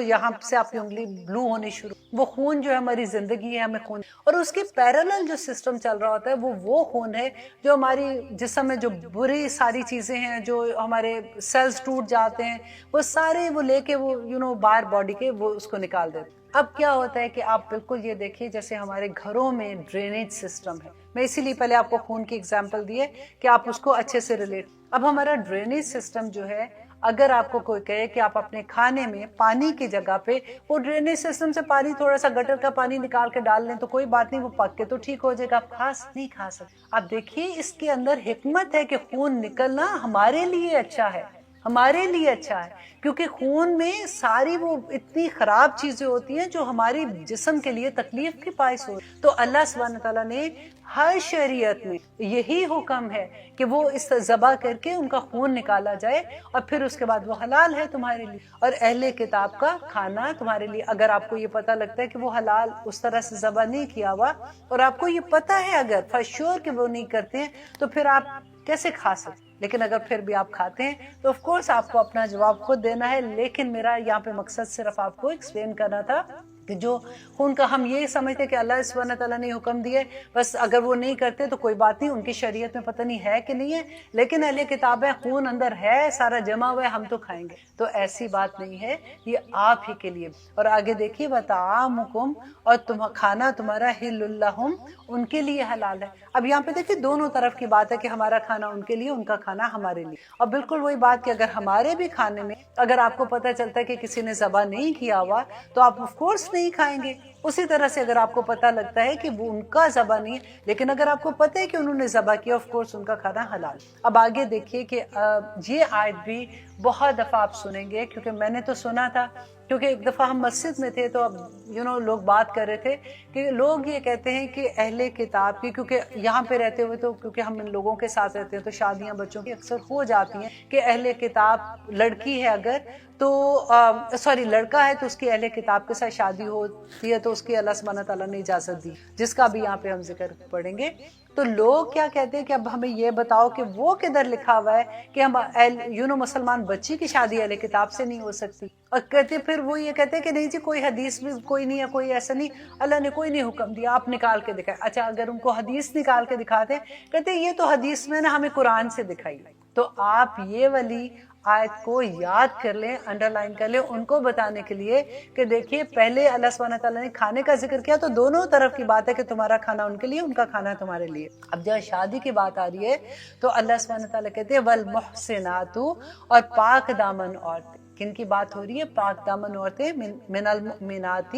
یہاں سے آپ کی انگلی بلو ہونی شروع. وہ خون جو ہے ہماری زندگی ہے, ہمیں خون, اور اس کے پیرالل جو سسٹم چل رہا ہوتا ہے وہ خون ہے جو ہماری جسم میں جو بری ساری چیزیں ہیں, جو ہمارے سیلز ٹوٹ جاتے ہیں, وہ سارے وہ لے کے وہ باہر باڈی کے وہ اس کو نکال دیتے. اب کیا ہوتا ہے کہ آپ بالکل یہ دیکھیے جیسے ہمارے گھروں میں ڈرینیج سسٹم ہے، میں اسی لیے پہلے آپ کو خون کی اگزامپل دی ہے کہ آپ اس کو اچھے سے ریلیٹ. اب ہمارا ڈرینیج سسٹم جو ہے، اگر آپ کو کوئی کہے کہ آپ اپنے کھانے میں پانی کی جگہ پہ وہ ڈرینیج سسٹم سے پانی تھوڑا سا گٹر کا پانی نکال کے ڈال لیں تو کوئی بات نہیں، وہ پک کے تو ٹھیک ہو جائے گا، آپ نہیں کھا سکتے. آپ دیکھیے اس کے اندر حکمت ہے کہ خون نکلنا ہمارے لیے اچھا ہے، ہمارے لیے اچھا ہے، کیونکہ خون میں ساری وہ اتنی خراب چیزیں ہوتی ہیں جو ہماری جسم کے لیے تکلیف کی باعث ہو. تو اللہ سبحانہ تعالیٰ نے ہر شریعت میں یہی حکم ہے کہ وہ اس ذبح کر کے ان کا خون نکالا جائے، اور پھر اس کے بعد وہ حلال ہے تمہارے لیے. اور اہل کتاب کا کھانا تمہارے لیے، اگر آپ کو یہ پتہ لگتا ہے کہ وہ حلال اس طرح سے ذبح نہیں کیا ہوا، اور آپ کو یہ پتہ ہے اگر فار شور کہ وہ نہیں کرتے ہیں، تو پھر آپ کیسے کھا سکتے؟ لیکن اگر پھر بھی آپ کھاتے ہیں تو آف کورس آپ کو اپنا جواب خود دینا ہے. لیکن میرا یہاں پہ مقصد صرف آپ کو ایکسپلین کرنا تھا کہ جو خون کا ہم یہ سمجھتے کہ اللہ سبحانہ تعالیٰ نے حکم دیے، بس اگر وہ نہیں کرتے تو کوئی بات نہیں، ان کی شریعت میں پتہ نہیں ہے کہ نہیں ہے، لیکن اہل کتاب ہے، خون اندر ہے، سارا جمع ہوا ہے، ہم تو کھائیں گے. تو ایسی بات نہیں ہے، یہ آپ ہی کے لیے. اور آگے دیکھیے وَطَعَامُكُمْ، اور کھانا تمہارا حِلٌّ لَّهُمْ، ان کے لیے حلال ہے. اب یہاں پہ دیکھیے دونوں طرف کی بات ہے کہ ہمارا کھانا ان کے لیے، ان کا کھانا ہمارے لیے. اور بالکل وہی بات کہ اگر ہمارے بھی کھانے میں اگر آپ کو پتہ چلتا ہے کہ کسی نے ذبح نہیں کیا ہوا تو آپ آف کورس نہیں کھائیں گے. اسی طرح سے اگر آپ کو پتہ لگتا ہے کہ وہ ان کا ذبح نہیں ہے، لیکن اگر آپ کو پتہ ہے کہ انہوں نے ذبح کیا، آف کورس ان کا کھانا حلال. اب آگے دیکھیے کہ یہ آیت بھی بہت دفعہ آپ سنیں گے، کیونکہ میں نے تو سنا تھا، کیونکہ ایک دفعہ ہم مسجد میں تھے تو اب لوگ بات کر رہے تھے کہ لوگ یہ کہتے ہیں کہ اہل کتاب کی، کیونکہ یہاں پہ رہتے ہوئے تو کیونکہ ہم ان لوگوں کے ساتھ رہتے ہیں تو شادیاں بچوں کی اکثر ہو جاتی ہیں کہ اہل کتاب لڑکی ہے اگر تو سوری لڑکا ہے تو اس کی اہل کتاب کے ساتھ شادی ہوتی ہے تو اس کی اللہ سبحانہ تعالیٰ نے اجازت دی، جس کا بھی یہاں پہ ہم ذکر پڑھیں گے. تو لوگ کیا کہتے ہیں کہ اب ہمیں یہ بتاؤ کہ وہ کدھر لکھا ہوا ہے کہ ہم مسلمان بچی کی شادی اہل کتاب سے نہیں ہو سکتی. اور کہتے پھر وہ یہ کہتے ہیں کہ نہیں جی کوئی حدیث بھی کوئی نہیں ہے، کوئی ایسا نہیں، اللہ نے کوئی نہیں حکم دیا، آپ نکال کے دکھائے. اچھا اگر ان کو حدیث نکال کے دکھاتے کہتے یہ تو حدیث میں نے ہمیں قرآن سے دکھائی. تو آپ یہ والی آیت کو یاد کر لیں، انڈر لائن کر لیں، ان کو بتانے کے لیے کہ دیکھیے پہلے اللہ سبحانہ تعالیٰ نے کھانے کا ذکر کیا تو دونوں طرف کی بات ہے کہ تمہارا کھانا ان کے لیے، ان کا کھانا تمہارے لیے. اب جب شادی کی بات آ رہی ہے تو اللہ سبحانہ تعالیٰ کہتے ہیں والمحسنات، اور پاک دامن عورتیں. کن کی بات ہو رہی ہے؟ پاک دامن عورتیں، من المؤمنات،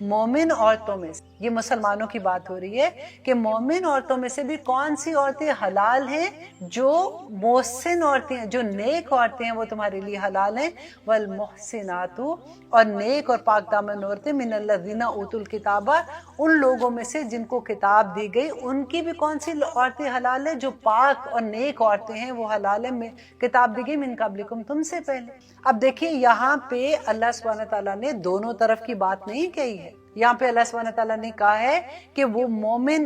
مومن عورتوں میں سے. یہ مسلمانوں کی بات ہو رہی ہے کہ مومن عورتوں میں سے بھی کون سی عورتیں حلال ہیں؟ جو محسن عورتیں ہیں، جو نیک عورتیں ہیں، وہ تمہارے لیے حلال ہیں. والمحسنات، اور نیک اور پاک دامن عورتیں، من الذین اوتوا الکتاب، ان لوگوں میں سے جن کو کتاب دی گئی، ان کی بھی کون سی عورتیں حلال ہیں؟ جو پاک اور نیک عورتیں ہیں وہ حلال ہیں، کتاب دی گئی من قبلکم، تم سے پہلے. اب دیکھیے یہاں پہ اللہ سبحانہ تعالیٰ نے دونوں طرف کی بات نہیں کہی ہے. یہاں پہ اللہ سبحانہ تعالیٰ نے کہا ہے کہ وہ مومن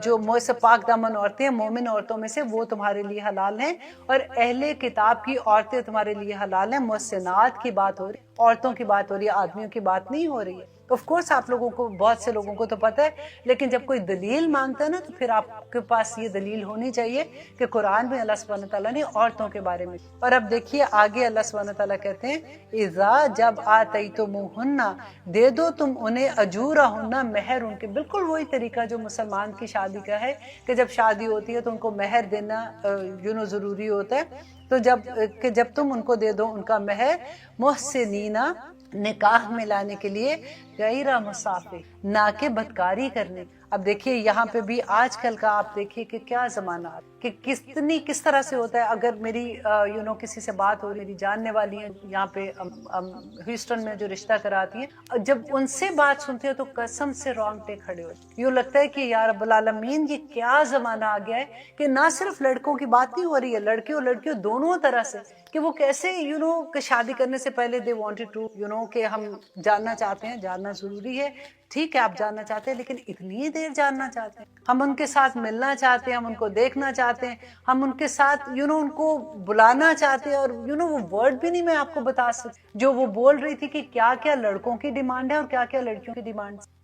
جو پاک دامن عورتیں ہیں، مومن عورتوں میں سے وہ تمہارے لیے حلال ہیں، اور اہل کتاب کی عورتیں تمہارے لیے حلال ہیں. محسنات کی بات ہو رہی ہے، عورتوں کی بات ہو رہی ہے، آدمیوں کی بات نہیں ہو رہی ہے. آف کورس آپ لوگوں کو، بہت سے لوگوں کو تو پتہ ہے، لیکن جب کوئی دلیل مانگتا ہے نا تو پھر آپ کے پاس یہ دلیل ہونی چاہیے کہ قرآن میں اللہ سبحانہ تعالیٰ نے عورتوں کے بارے میں. اور اب دیکھیے آگے اللہ سبحانہ تعالیٰ کہتے ہیں اذا، جب آتیتموہن، دے دو تم انہیں اجورہن، مہر ان کے. بالکل وہی طریقہ جو مسلمان کی شادی کا ہے کہ جب شادی ہوتی ہے تو ان کو مہر دینا ضروری ہوتا ہے. تو جب تم ان کو دے دو ان کا مہر، محسنین، نکاح میں لانے کے لیے، غیر مسافح، نہ کہ بدکاری کرنے. اب دیکھیے یہاں پہ بھی آج کل کا آپ دیکھیے کہ کیا زمانہ کہ کس طرح سے ہوتا ہے. اگر میری کسی سے بات ہو رہی، میری جاننے والی ہیں یہاں پہ ہیوسٹن میں جو رشتہ کراتی ہیں، جب ان سے بات سنتے ہیں تو قسم سے رونگٹے کھڑے ہوتے. یوں لگتا ہے کہ یا رب العالمین یہ کیا زمانہ آ گیا ہے کہ نہ صرف لڑکوں کی بات نہیں ہو رہی ہے، لڑکے اور لڑکیوں دونوں طرح سے، کہ وہ کیسے کہ شادی کرنے سے پہلے دے وانٹڈ ٹو کہ ہم جاننا چاہتے ہیں. جاننا ضروری ہے، ٹھیک ہے آپ جاننا چاہتے ہیں، لیکن اتنی دیر جاننا چاہتے ہیں. ہم ان کے ساتھ ملنا چاہتے ہیں، ہم ان کو دیکھنا چاہتے ہیں، ہم ان کے ساتھ ان کو بلانا چاہتے ہیں. اور وہ ورڈ بھی نہیں میں آپ کو بتا سکتی جو وہ بول رہی تھی کہ کیا کیا لڑکوں کی ڈیمانڈ ہے اور کیا کیا لڑکیوں کی ڈیمانڈ.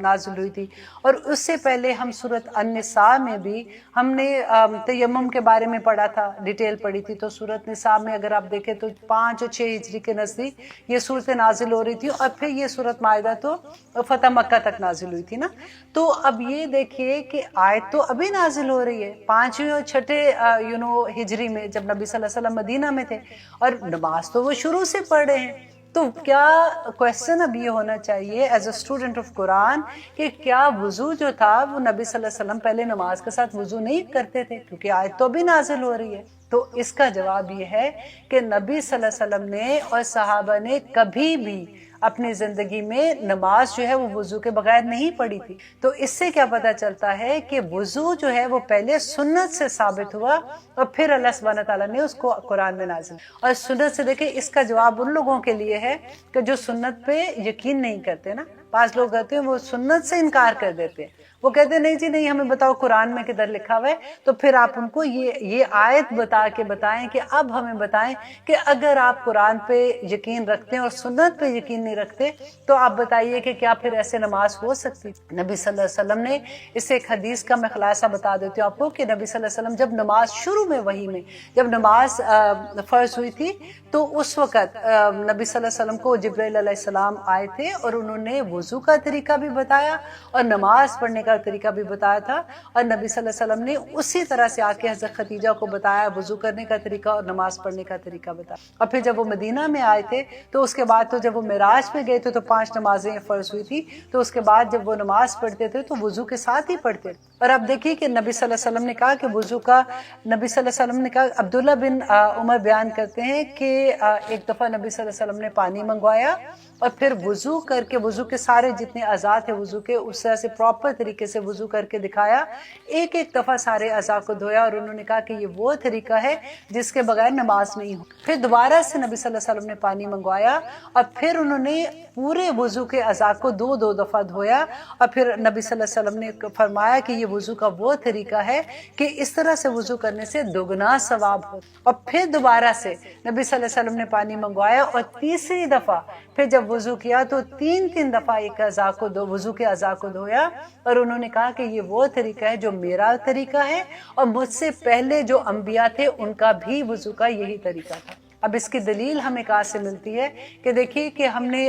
نازل ہوئی تھی. اور اس سے پہلے ہم سورۃ النساء میں بھی ہم نے تیمم کے بارے میں پڑھا تھا، ڈیٹیل پڑھی تھی. تو سورۃ نساء میں اگر آپ دیکھیں تو 5 اور 6 ہجری کے نزدیک یہ صورتیں نازل ہو رہی تھی، اور پھر یہ سورۃ مائدہ تو فتح مکہ تک نازل ہوئی تھی نا. تو اب یہ دیکھیے کہ آیت تو ابھی نازل ہو رہی ہے 5ویں اور 6 ہجری میں، جب نبی صلی اللہ علیہ وسلم مدینہ میں تھے، اور نماز تو وہ شروع سے پڑھ رہے ہیں. تو کیا کویسچن اب یہ ہونا چاہیے ایز اے اسٹوڈنٹ آف قرآن کہ کیا وضو جو تھا وہ نبی صلی اللہ علیہ وسلم پہلے نماز کے ساتھ وضو نہیں کرتے تھے، کیونکہ آیت تو ابھی نازل ہو رہی ہے. تو اس کا جواب یہ ہے کہ نبی صلی اللہ علیہ وسلم نے اور صحابہ نے کبھی بھی اپنی زندگی میں نماز جو ہے وہ وضو کے بغیر نہیں پڑھی تھی. تو اس سے کیا پتہ چلتا ہے کہ وضو جو ہے وہ پہلے سنت سے ثابت ہوا، اور پھر اللہ سبحانہ تعالیٰ نے اس کو قرآن میں نازل. اور سنت سے دیکھیں، اس کا جواب ان لوگوں کے لیے ہے کہ جو سنت پہ یقین نہیں کرتے نا. بعض لوگ کہتے ہیں وہ سنت سے انکار کر دیتے ہیں، وہ کہتے ہیں نہیں جی نہیں، ہمیں بتاؤ قرآن میں کدھر لکھا ہوا ہے. تو پھر آپ ان کو یہ آیت بتا کے بتائیں کہ اب ہمیں بتائیں کہ اگر آپ قرآن پہ یقین رکھتے ہیں اور سنت پہ یقین نہیں رکھتے تو آپ بتائیے کہ کیا پھر ایسے نماز ہو سکتی. نبی صلی اللہ علیہ وسلم نے اس سے ایک حدیث کا میں خلاصہ بتا دیتی ہوں آپ کو کہ نبی صلی اللہ علیہ وسلم جب نماز شروع میں وحی میں جب نماز فرض ہوئی تھی تو اس وقت نبی صلی اللہ علیہ وسلم کو جبرائیل علیہ السلام آئے تھے اور انہوں نے وضو کا طریقہ بھی بتایا اور نماز پڑھنے کا طریقہ بھی بتایا تھا. اور نبی صلی اللہ علیہ وسلم نے اسی طرح سے آ کے حضرت خدیجہ کو بتایا وضو کرنے کا طریقہ اور نماز پڑھنے کا طریقہ بتایا. اور پھر جب وہ مدینہ میں آئے تھے تو اس کے بعد تو جب وہ معراج پہ گئے تھے تو 5 نمازیں فرض ہوئی تھی. تو اس کے بعد جب وہ نماز پڑھتے تھے تو وضو کے ساتھ ہی پڑھتے. اور اب دیکھیے کہ نبی صلی اللہ علیہ وسلم نے کہا کہ وضو کا، نبی صلی اللہ علیہ وسلم نے کہا، عبداللہ بن عمر بیان کرتے ہیں کہ ایک دفعہ نبی صلی اللہ علیہ وسلم نے پانی منگوایا اور پھر وضو کر کے، وضو کے سارے جتنے اعضاء تھے وضو کے، اس طرح سے پراپر طریقے سے وضو کر کے دکھایا. ایک ایک دفعہ سارے اعضاء کو دھویا اور انہوں نے کہا کہ یہ وہ طریقہ ہے جس کے بغیر نماز نہیں ہو. پھر دوبارہ سے نبی صلی اللہ علیہ وسلم نے پانی منگوایا اور پھر انہوں نے پورے وضو کے اعضاء کو 2 دفعہ دھویا. اور پھر نبی صلی اللہ علیہ وسلم نے فرمایا کہ یہ وضو کا وہ طریقہ ہے کہ اس طرح سے وضو کرنے سے دوگنا ثواب ہو. اور پھر دوبارہ سے نبی صلی اللہ علیہ وسلم نے پانی منگوایا اور تیسری دفعہ پھر جب وضو کیا تو 3 دفعہ ایک اعضاء کو وضو کے اعضاء کو دھویا. اور انہوں نے کہا کہ یہ وہ طریقہ ہے جو میرا طریقہ ہے اور مجھ سے پہلے جو انبیاء تھے ان کا بھی وضو کا یہی طریقہ تھا. اب اس کی دلیل ہمیں کہاں سے ملتی ہے کہ دیکھیے کہ ہم نے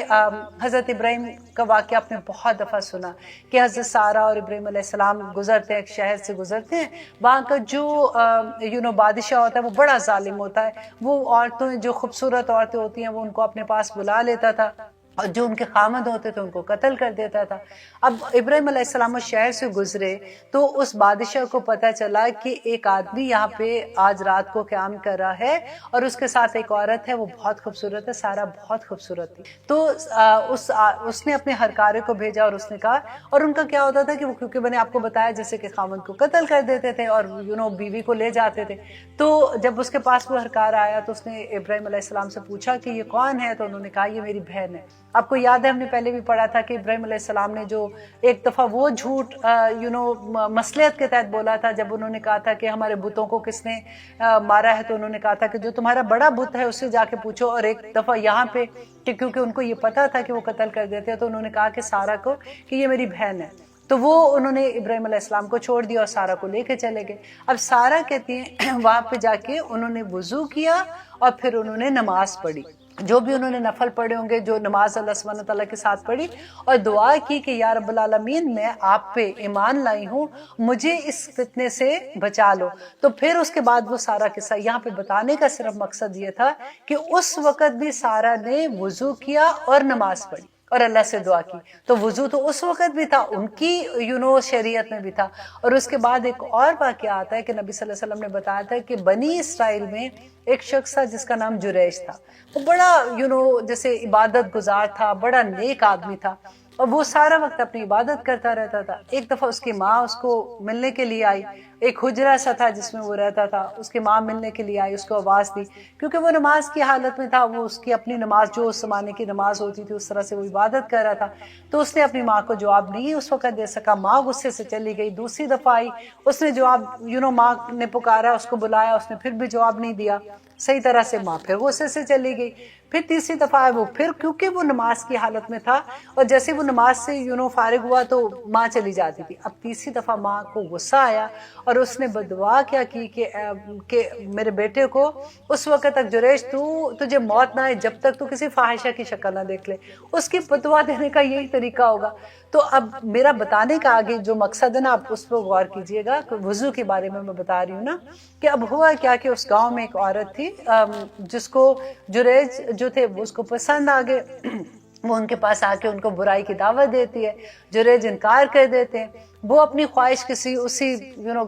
حضرت ابراہیم کا واقعہ آپ نے بہت دفعہ سنا کہ حضرت سارہ اور ابراہیم علیہ السلام گزرتے ہیں، ایک شہر سے گزرتے ہیں. وہاں کا جو بادشاہ ہوتا ہے وہ بڑا ظالم ہوتا ہے. وہ عورتوں جو خوبصورت عورتیں ہوتی ہیں وہ ان کو اپنے پاس بلا لیتا تھا اور جو ان کے خامد ہوتے تھے ان کو قتل کر دیتا تھا. اب ابراہیم علیہ السلام اس شہر سے گزرے تو اس بادشاہ کو پتہ چلا کہ ایک آدمی یہاں پہ آج رات کو قیام کر رہا ہے اور اس کے ساتھ ایک عورت ہے، وہ بہت خوبصورت ہے، سارا بہت خوبصورت تھی. تو اس نے اپنے ہرکارے کو بھیجا اور اس نے کہا، اور ان کا کیا ہوتا تھا کہ وہ، کیونکہ میں نے آپ کو بتایا جیسے کہ خامد کو قتل کر دیتے تھے اور بیوی کو لے جاتے تھے. تو جب اس کے پاس وہ ہرکار آیا تو اس نے ابراہیم علیہ السلام سے پوچھا کہ یہ کون ہے؟ تو انہوں نے کہا یہ میری بہن ہے. آپ کو یاد ہے ہم نے پہلے بھی پڑھا تھا کہ ابراہیم علیہ السلام نے جو ایک دفعہ وہ جھوٹ مصلحت کے تحت بولا تھا جب انہوں نے کہا تھا کہ ہمارے بتوں کو کس نے مارا ہے، تو انہوں نے کہا تھا کہ جو تمہارا بڑا بت ہے اس سے جا کے پوچھو. اور ایک دفعہ یہاں پہ کہ کیونکہ ان کو یہ پتا تھا کہ وہ قتل کر دیتے تو انہوں نے کہا کہ سارہ کو کہ یہ میری بہن ہے. تو وہ انہوں نے ابراہیم علیہ السلام کو چھوڑ دیا اور سارہ کو لے کے چلے گئے. اب سارہ کہتی ہیں وہاں پہ جا کے انہوں نے وضو کیا اور پھر انہوں نے نماز پڑھی، جو بھی انہوں نے نفل پڑھے ہوں گے، جو نماز اللہ سبحانہ تعالیٰ کے ساتھ پڑھی، اور دعا کی کہ یا رب العالمین میں آپ پہ ایمان لائی ہوں، مجھے اس فتنے سے بچا لو. تو پھر اس کے بعد وہ سارا قصہ یہاں پہ بتانے کا صرف مقصد یہ تھا کہ اس وقت بھی سارا نے وضو کیا اور نماز پڑھی اور اللہ سے دعا کی. تو وضو تو اس وقت بھی تھا، ان کی شریعت میں بھی تھا. اور اس کے بعد ایک اور واقعہ آتا ہے کہ نبی صلی اللہ علیہ وسلم نے بتایا تھا کہ بنی اسرائیل میں ایک شخص تھا جس کا نام جریش تھا. وہ بڑا جیسے عبادت گزار تھا، بڑا نیک آدمی تھا اور وہ سارا وقت اپنی عبادت کرتا رہتا تھا. ایک دفعہ اس کی ماں اس کو ملنے کے لیے آئی، ایک حجرہ سا تھا جس میں وہ رہتا تھا. اس کی ماں ملنے کے لیے آئی، اس کو آواز دی کیونکہ وہ نماز کی حالت میں تھا. وہ اس کی اپنی نماز جو اس زمانے کی نماز ہوتی تھی اس طرح سے وہ عبادت کر رہا تھا. تو اس نے اپنی ماں کو جواب نہیں اس وقت دے سکا. ماں غصے سے چلی گئی. دوسری دفعہ آئی، اس نے جواب ماں نے پکارا، اس کو بلایا، اس نے پھر بھی جواب نہیں دیا. صحیح طرح سے، ماں پھر غصے سے چلی گئی. پھر تیسری دفعہ وہ پھر کیونکہ وہ نماز کی حالت میں تھا اور جیسے وہ نماز سے فارغ ہوا تو ماں چلی جاتی تھی. اب تیسری دفعہ ماں کو غصہ آیا اور اس نے بدعا کیا کی کہ میرے بیٹے کو اس وقت تک جریج تجھے موت نہ آئے جب تک تو کسی فاحشہ کی شکل نہ دیکھ لے. اس کی بدعا دینے کا یہی طریقہ ہوگا. تو اب میرا بتانے کا آگے جو مقصد ہے نا، آپ اس پہ غور کیجئے گا. وضو کے بارے میں بتا رہی ہوں نا کہ اب ہوا کیا کہ اس گاؤں میں ایک عورت تھی جس کو جریج جو تھے وہ اس کو پسند آ گئے. وہ ان کے پاس آ کے ان کو برائی کی دعوت دیتی ہے. جریج انکار کر دیتے ہیں. وہ اپنی خواہش کسی اسی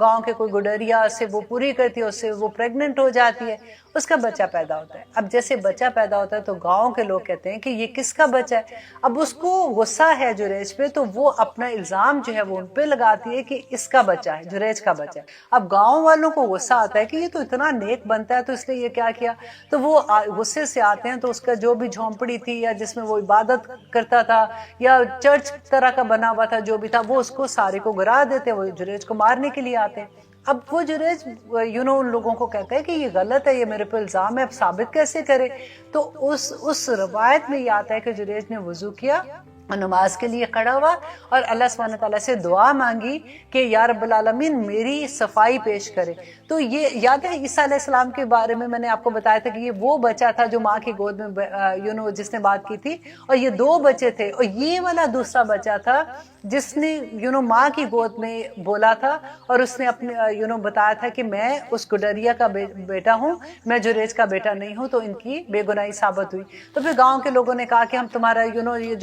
گاؤں کے کوئی گڈریا سے وہ پوری کرتی ہے، اس سے وہ پریگننٹ ہو جاتی ہے، اس کا بچہ پیدا ہوتا ہے. اب جیسے بچہ پیدا ہوتا ہے تو گاؤں کے لوگ کہتے ہیں کہ یہ کس کا بچہ ہے. اب اس کو غصہ ہے جریج پہ، تو وہ اپنا الزام جو ہے وہ ان پہ لگاتی ہے کہ اس کا بچہ ہے، جریج کا بچہ ہے. اب گاؤں والوں کو غصہ آتا ہے کہ یہ تو اتنا نیک بنتا ہے تو اس نے یہ کیا کیا. تو وہ غصے سے آتے ہیں تو اس کا جو بھی جھونپڑی تھی یا جس میں وہ عبادت کرتا تھا یا چرچ طرح کا بنا ہوا تھا جو بھی تھا، وہ اس کو سارے کو گرا دیتے. وہ جریج کو مارنے کے لیے آتے ہیں. اب وہ جریج ان لوگوں کو کہتا ہے کہ یہ غلط ہے، یہ میرے پہ الزام ہے، اب ثابت کیسے کرے. تو اس روایت میں یہ آتا ہے کہ جریج نے وضو کیا اور نماز کے لیے کھڑا ہوا اور اللہ سبحانہ تعالیٰ سے دعا مانگی کہ یا رب العالمین میری صفائی پیش کرے. تو یہ یاد ہے عیسیٰ علیہ السلام کے بارے میں نے آپ کو بتایا تھا کہ یہ وہ بچہ تھا جو ماں کی گود میں جس نے بات کی تھی، اور یہ 2 بچے تھے، اور یہ والا دوسرا بچہ تھا جس نے ماں کی گود میں بولا تھا اور اس نے اپنے بتایا تھا کہ میں اس گڈریا کا بیٹا ہوں، میں جریج کا بیٹا نہیں ہوں. تو ان کی بے گناہی ثابت ہوئی. تو پھر گاؤں کے لوگوں نے کہا کہ ہم تمہارا یہ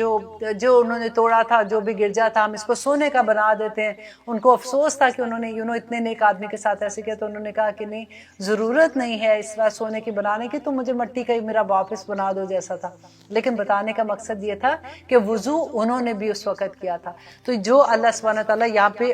جو انہوں نے توڑا تھا، جو بھی گرجا تھا، ہم اس کو سونے کا بنا دیتے ہیں. ان کو افسوس تھا کہ انہوں نے اتنے نیک آدمی کے ساتھ ایسے کیا. تو انہوں نے کہا کہ نہیں، ضرورت نہیں ہے اس طرح سونے کی بنانے کی، تم مجھے مٹی کا ہی میرا واپس بنا دو جیسا تھا. لیکن بتانے کا مقصد یہ تھا کہ وضو انہوں نے بھی اس وقت کیا تھا. تو جو اللہ سبحانہ تعالیٰ یہاں پہ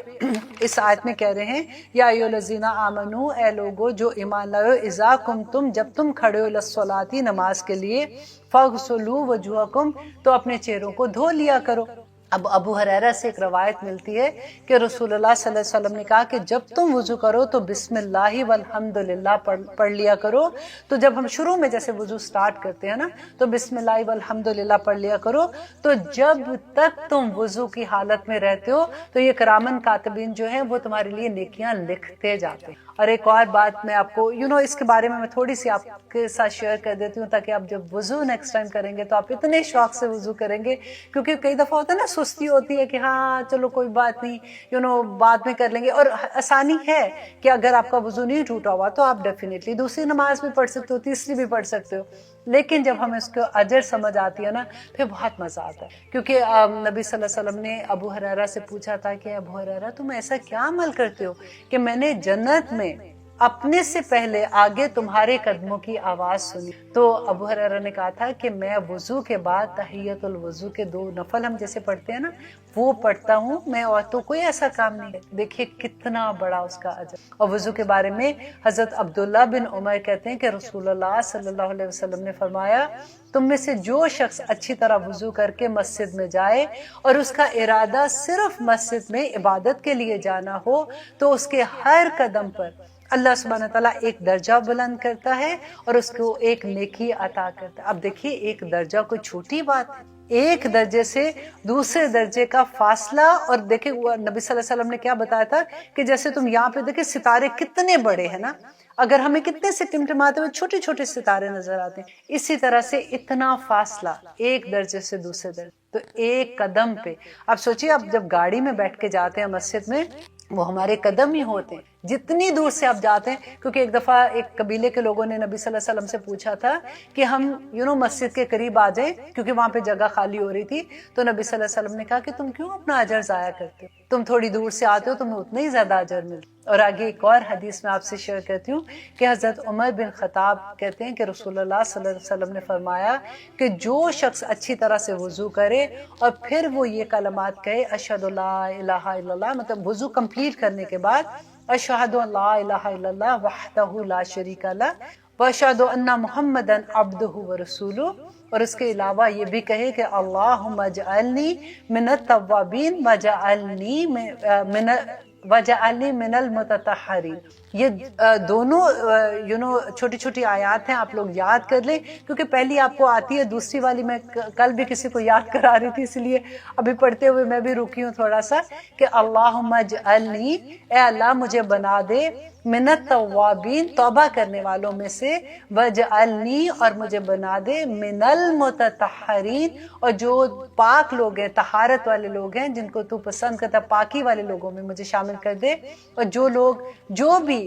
اس آیت میں کہہ رہے ہیں، یا ایھا الذین آمنو، اے لوگو جو ایمان لائے، اذا قمتم، جب تم کھڑے ہو، للصلاۃ، نماز کے لیے، فاغسلوا وجوہکم، تو اپنے چہروں کو دھو لیا کرو. اب ابو ہریرہ سے ایک روایت ملتی ہے کہ رسول اللہ صلی اللہ علیہ وسلم نے کہا کہ جب تم وضو کرو تو بسم اللہ والحمدللہ پڑھ لیا کرو. تو جب ہم شروع میں جیسے وضو سٹارٹ کرتے ہیں نا تو بسم اللہ والحمدللہ پڑھ لیا کرو. تو جب تک تم وضو کی حالت میں رہتے ہو تو یہ کرامن کاتبین جو ہیں وہ تمہارے لیے نیکیاں لکھتے جاتے ہیں. اور ایک اور بات میں آپ کو اس کے بارے میں تھوڑی سی آپ کے ساتھ شیئر کر دیتی ہوں تاکہ آپ جب وضو نیکسٹ ٹائم کریں گے تو آپ اتنے شوق سے وضو کریں گے. کیونکہ کئی دفعہ ہوتا ہے نا سستی ہوتی ہے کہ ہاں چلو کوئی بات نہیں بعد میں کر لیں گے. اور آسانی ہے کہ اگر آپ کا وضو نہیں ٹوٹا ہوا تو آپ ڈیفینیٹلی دوسری نماز بھی پڑھ سکتے ہو، تیسری بھی پڑھ سکتے ہو. لیکن جب ہمیں اس کو اجر سمجھ آتی ہے نا پھر بہت مزہ آتا ہے. کیونکہ نبی صلی اللہ علیہ وسلم نے ابو ہریرہ سے پوچھا تھا کہ ابو ہریرہ تم ایسا کیا عمل کرتے ہو کہ میں نے جنت میں اپنے سے پہلے آگے تمہارے قدموں کی آواز سنی. تو ابو ہریرہ نے کہا تھا کہ میں وضو کے بعد تحیت الوضو کے 2 نفل ہم جیسے پڑھتے ہیں نا وہ پڑھتا ہوں میں، اور تو کوئی ایسا کام نہیں ہے. دیکھیے کتنا بڑا اس کا اجر. اور وضو کے بارے میں حضرت عبداللہ بن عمر کہتے ہیں کہ رسول اللہ صلی اللہ علیہ وسلم نے فرمایا تم میں سے جو شخص اچھی طرح وضو کر کے مسجد میں جائے اور اس کا ارادہ صرف مسجد میں عبادت کے لیے جانا ہو تو اس کے ہر قدم پر اللہ سبحانہ تعالیٰ ایک درجہ بلند کرتا ہے اور اس کو ایک نیکی عطا کرتا ہے. اب دیکھیے ایک درجہ کوئی چھوٹی بات ہے، ایک درجے سے دوسرے درجے کا فاصلہ. اور دیکھیں نبی صلی اللہ علیہ وسلم نے کیا بتایا تھا کہ جیسے تم یہاں پہ دیکھیں ستارے کتنے بڑے ہیں نا، اگر ہمیں کتنے سے ٹمٹماتے ہوئے چھوٹے چھوٹے ستارے نظر آتے ہیں، اسی طرح سے اتنا فاصلہ ایک درجے سے دوسرے درجے. تو ایک قدم پہ اب سوچیے، اب جب گاڑی میں بیٹھ کے جاتے ہیں مسجد میں وہ ہمارے قدم ہی ہوتے ہیں جتنی دور سے آپ جاتے ہیں. کیونکہ ایک دفعہ ایک قبیلے کے لوگوں نے نبی صلی اللہ علیہ وسلم سے پوچھا تھا کہ ہم مسجد کے قریب آ جائیں کیونکہ وہاں پہ جگہ خالی ہو رہی تھی. تو نبی صلی اللہ علیہ وسلم نے کہا کہ تم کیوں اپنا اجر ضائع کرتے ہو، تم تھوڑی دور سے آتے ہو تمہیں اتنا ہی زیادہ اجر ملتا. اور آگے ایک اور حدیث میں آپ سے شیئر کرتی ہوں کہ حضرت عمر بن خطاب کہتے ہیں کہ رسول اللہ صلی اللہ علیہ وسلم نے فرمایا کہ جو شخص اچھی طرح سے وضو کرے اور پھر وہ یہ کلمات کہے اشہد لا الہ الا اللہ، مطلب وضو کمپلیٹ کرنے کے بعد اشہد ان لا الہ الا اللہ وحدہ لا شریک لہ واشہد ان محمدا عبدہ ورسولہ، اور اس کے علاوہ یہ بھی کہے کہ اللہم اجعلنی من التوابین وجعلنی من وَجَعَلْنِي مِنَ الْمُتَطَهِّرِينَ. یہ دونوں چھوٹی چھوٹی آیات ہیں، آپ لوگ یاد کر لیں کیونکہ پہلی آپ کو آتی ہے، دوسری والی میں کل بھی کسی کو یاد کرا رہی تھی، اس لیے ابھی پڑھتے ہوئے میں بھی رکی ہوں تھوڑا سا کہ اللہم اجعلنی، اے اللہ مجھے بنا دے، من التوابین، توبہ کرنے والوں میں سے، وجعلنی، اور مجھے بنا دے، من المتطہرین، اور جو پاک لوگ ہیں، طہارت والے لوگ ہیں، جن کو تو پسند کرتا، پاکی والے لوگوں میں مجھے شامل کر دے. اور جو لوگ جو بھی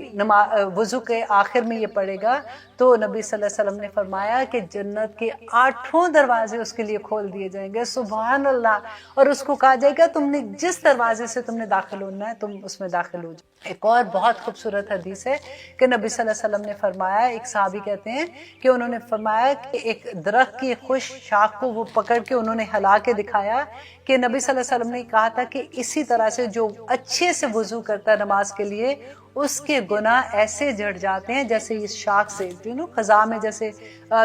وضو کے آخر میں یہ پڑھے گا تو نبی صلی اللہ علیہ وسلم نے فرمایا کہ جنت کے 8 دروازے اس کے لیے کھول دیے جائیں گے. سبحان اللہ. اور اس کو کہا جائے گا تم نے جس دروازے سے تم نے داخل ہونا ہے تم اس میں داخل ہو جائے. ایک اور بہت خوبصورت حدیث ہے کہ نبی صلی اللہ علیہ وسلم نے فرمایا، ایک صحابی کہتے ہیں کہ انہوں نے فرمایا کہ ایک درخت کی خوش شاخ کو وہ پکڑ کے انہوں نے ہلا کے دکھایا کہ نبی صلی اللہ علیہ وسلم نے کہا تھا کہ اسی طرح سے جو اچھے سے وضو کرتا ہے نماز کے لیے، اس کے گناہ ایسے جھڑ جاتے ہیں جیسے اس شاخ سے خزاں میں جیسے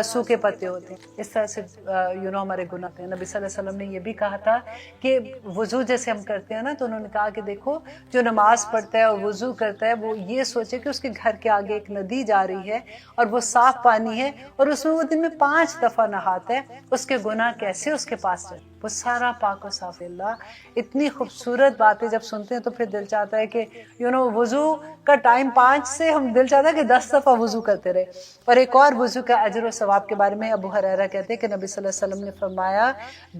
سوکھے پتے ہوتے ہیں، اس طرح سے ہمارے گناہ ہیں. نبی صلی اللہ علیہ وسلم نے یہ بھی کہا تھا کہ وضو جیسے ہم کرتے ہیں نا، تو انہوں نے کہا کہ دیکھو جو نماز پڑھتا ہے اور وضو کرتا ہے وہ یہ سوچے کہ اس کے گھر کے آگے ایک ندی جا رہی ہے اور وہ صاف پانی ہے اور اس میں وہ دن میں 5 دفعہ نہاتا ہے، اس کے گناہ کیسے اس کے پاس رہے، وہ سارا پاک و صاف. اللہ اتنی خوبصورت باتیں جب سنتے ہیں تو پھر دل چاہتا ہے کہ وضو کا ٹائم 5 سے ہم دل چاہتا ہے کہ 10 دفعہ وضو کرتے رہے. اور ایک اور وضو کا اجر و ثواب کے بارے میں ابو ہریرہ کہتے ہیں کہ نبی صلی اللہ علیہ وسلم نے فرمایا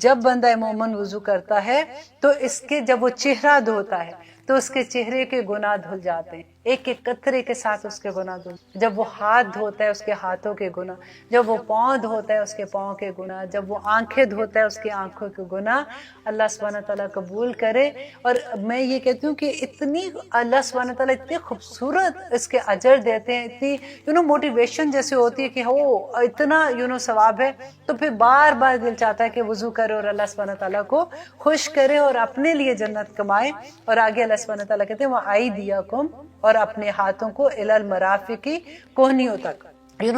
جب بندہ مومن وضو کرتا ہے تو اس کے جب وہ چہرہ دھوتا ہے تو اس کے چہرے کے گناہ دھل جاتے ہیں، ایک ایک قطرے کے ساتھ اس کے گناہ دھل. جب وہ ہاتھ دھوتا ہے اس کے ہاتھوں کے گناہ، جب وہ پاؤں دھوتا ہے اس کے پاؤں کے گناہ، جب وہ آنکھیں دھوتا ہے اس کی آنکھوں کے گناہ. اللہ سبحانہ تعالیٰ قبول کرے. اور میں یہ کہتی ہوں کہ اتنی اللہ سبحانہ تعالیٰ اتنی خوبصورت اس کے اجر دیتے ہیں، اتنی موٹیویشن جیسے ہوتی ہے کہ اتنا ثواب ہے، تو پھر بار بار دل چاہتا ہے کہ وضو کرے اور اللہ سبحانہ تعالیٰ کو خوش کرے اور اپنے لیے جنت کمائے. اور آگے اللہ سبحانہ تعالیٰ کہتے ہیں وَأَيْدِيَكُمْ، اور اپنے ہاتھوں کو إِلَى الْمَرَافِقِ، کوہنیوں تک.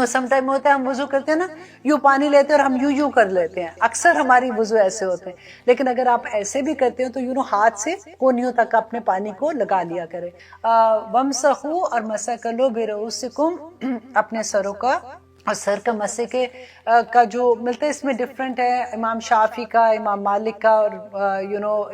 سم ٹائم ہوتا ہے ہم وضو کرتے ہیں نا، یوں پانی لیتے ہیں اور ہم یوں کر لیتے ہیں، اکثر ہماری وضو ایسے ہوتے ہیں. لیکن اگر آپ ایسے بھی کرتے ہو تو ہاتھ سے کونیوں تک اپنے پانی کو لگا لیا کرے. وَامْسَحُوا، اور مسح کر لو، بِرُؤُوسِكُمْ، اپنے سروں کا. اور سر کا مسح کا جو ملتا ہے اس میں ڈیفرنٹ ہے، امام شافعی کا، امام مالک کا، اور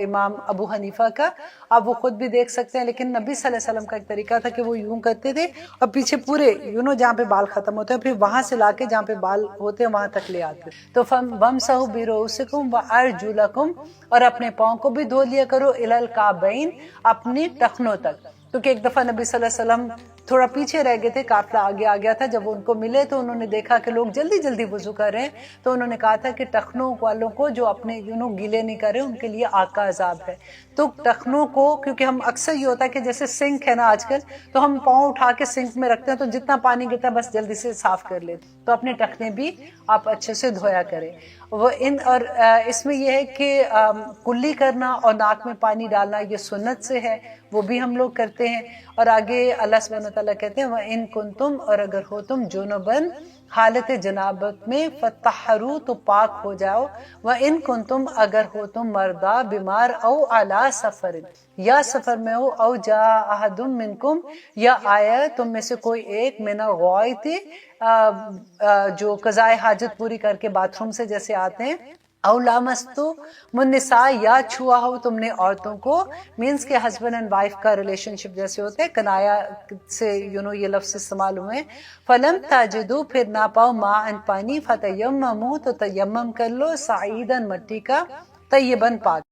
امام ابو حنیفہ کا. آپ وہ خود بھی دیکھ سکتے ہیں، لیکن نبی صلی اللہ علیہ وسلم کا ایک طریقہ تھا کہ وہ یوں کرتے تھے اور پیچھے پورے جہاں پہ بال ختم ہوتے ہیں پھر وہاں سے لا کے جہاں پہ بال ہوتے ہیں وہاں تک لے آتے. تو وَامْسَحُوا بِرُؤُوسِكُمْ وَأَرْجُلَكُمْ، اور اپنے پاؤں کو بھی دھو لیا کرو، إِلَى الْكَعْبَيْنِ، اپنی ٹخنوں تک. کیونکہ ایک دفعہ نبی صلی اللہ علیہ وسلم تھوڑا پیچھے رہ گئے تھے، قافلہ آگے آ گیا تھا. جب وہ ان کو ملے تو انہوں نے دیکھا کہ لوگ جلدی جلدی وضو کر رہے ہیں، تو انہوں نے کہا تھا کہ ٹخنوں والوں کو جو اپنے گیلے نہیں کر رہے ان کے لیے آگ کا عذاب ہے. تو ٹخنوں کو، کیونکہ ہم اکثر یہ ہوتا ہے کہ جیسے سنک ہے نا آج کل، تو ہم پاؤں اٹھا کے سنک میں رکھتے ہیں تو جتنا پانی گرتا ہے بس جلدی سے صاف کر لیتے. تو اپنے ٹخنے بھی آپ اچھے سے دھویا کریں. اور اس میں یہ ہے کہ کلی کرنا اور ناک میں پانی ڈالنا یہ سنت سے ہے، وہ بھی ہم لوگ کرتے ہیں. اور آگے اللہ سبحانہ تعالیٰ کہتے ہیں وَإِن كُنتُمْ، اور اگر ہو تم جُنُبًا، حالت جنابت میں، فَطَّہَّرُوا، تو پاک ہو جاؤ. وَإِن كُنتُمْ، اگر ہو تم مردہ، بیمار، او علی سفر، یا سفر میں ہو، او جاء احد منکم، یا آیا تم میں سے کوئی ایک، من الغائط، جو قضائے حاجت پوری کر کے باتھ روم سے جیسے آتے ہیں، او لامستم النساء، یا چھوا ہو تم نے عورتوں کو، مینس کے ہسبینڈ اینڈ وائف کا ریلیشن شپ جیسے ہوتے ہیں، کنایا سے یہ لفظ استعمال ہوئے. فلم تجدوا، پھر نہ پاؤ، ماء پانی، فتیمموا، تو تیمم کر لو، صعیداً، مٹی کا، طیباً، پاک.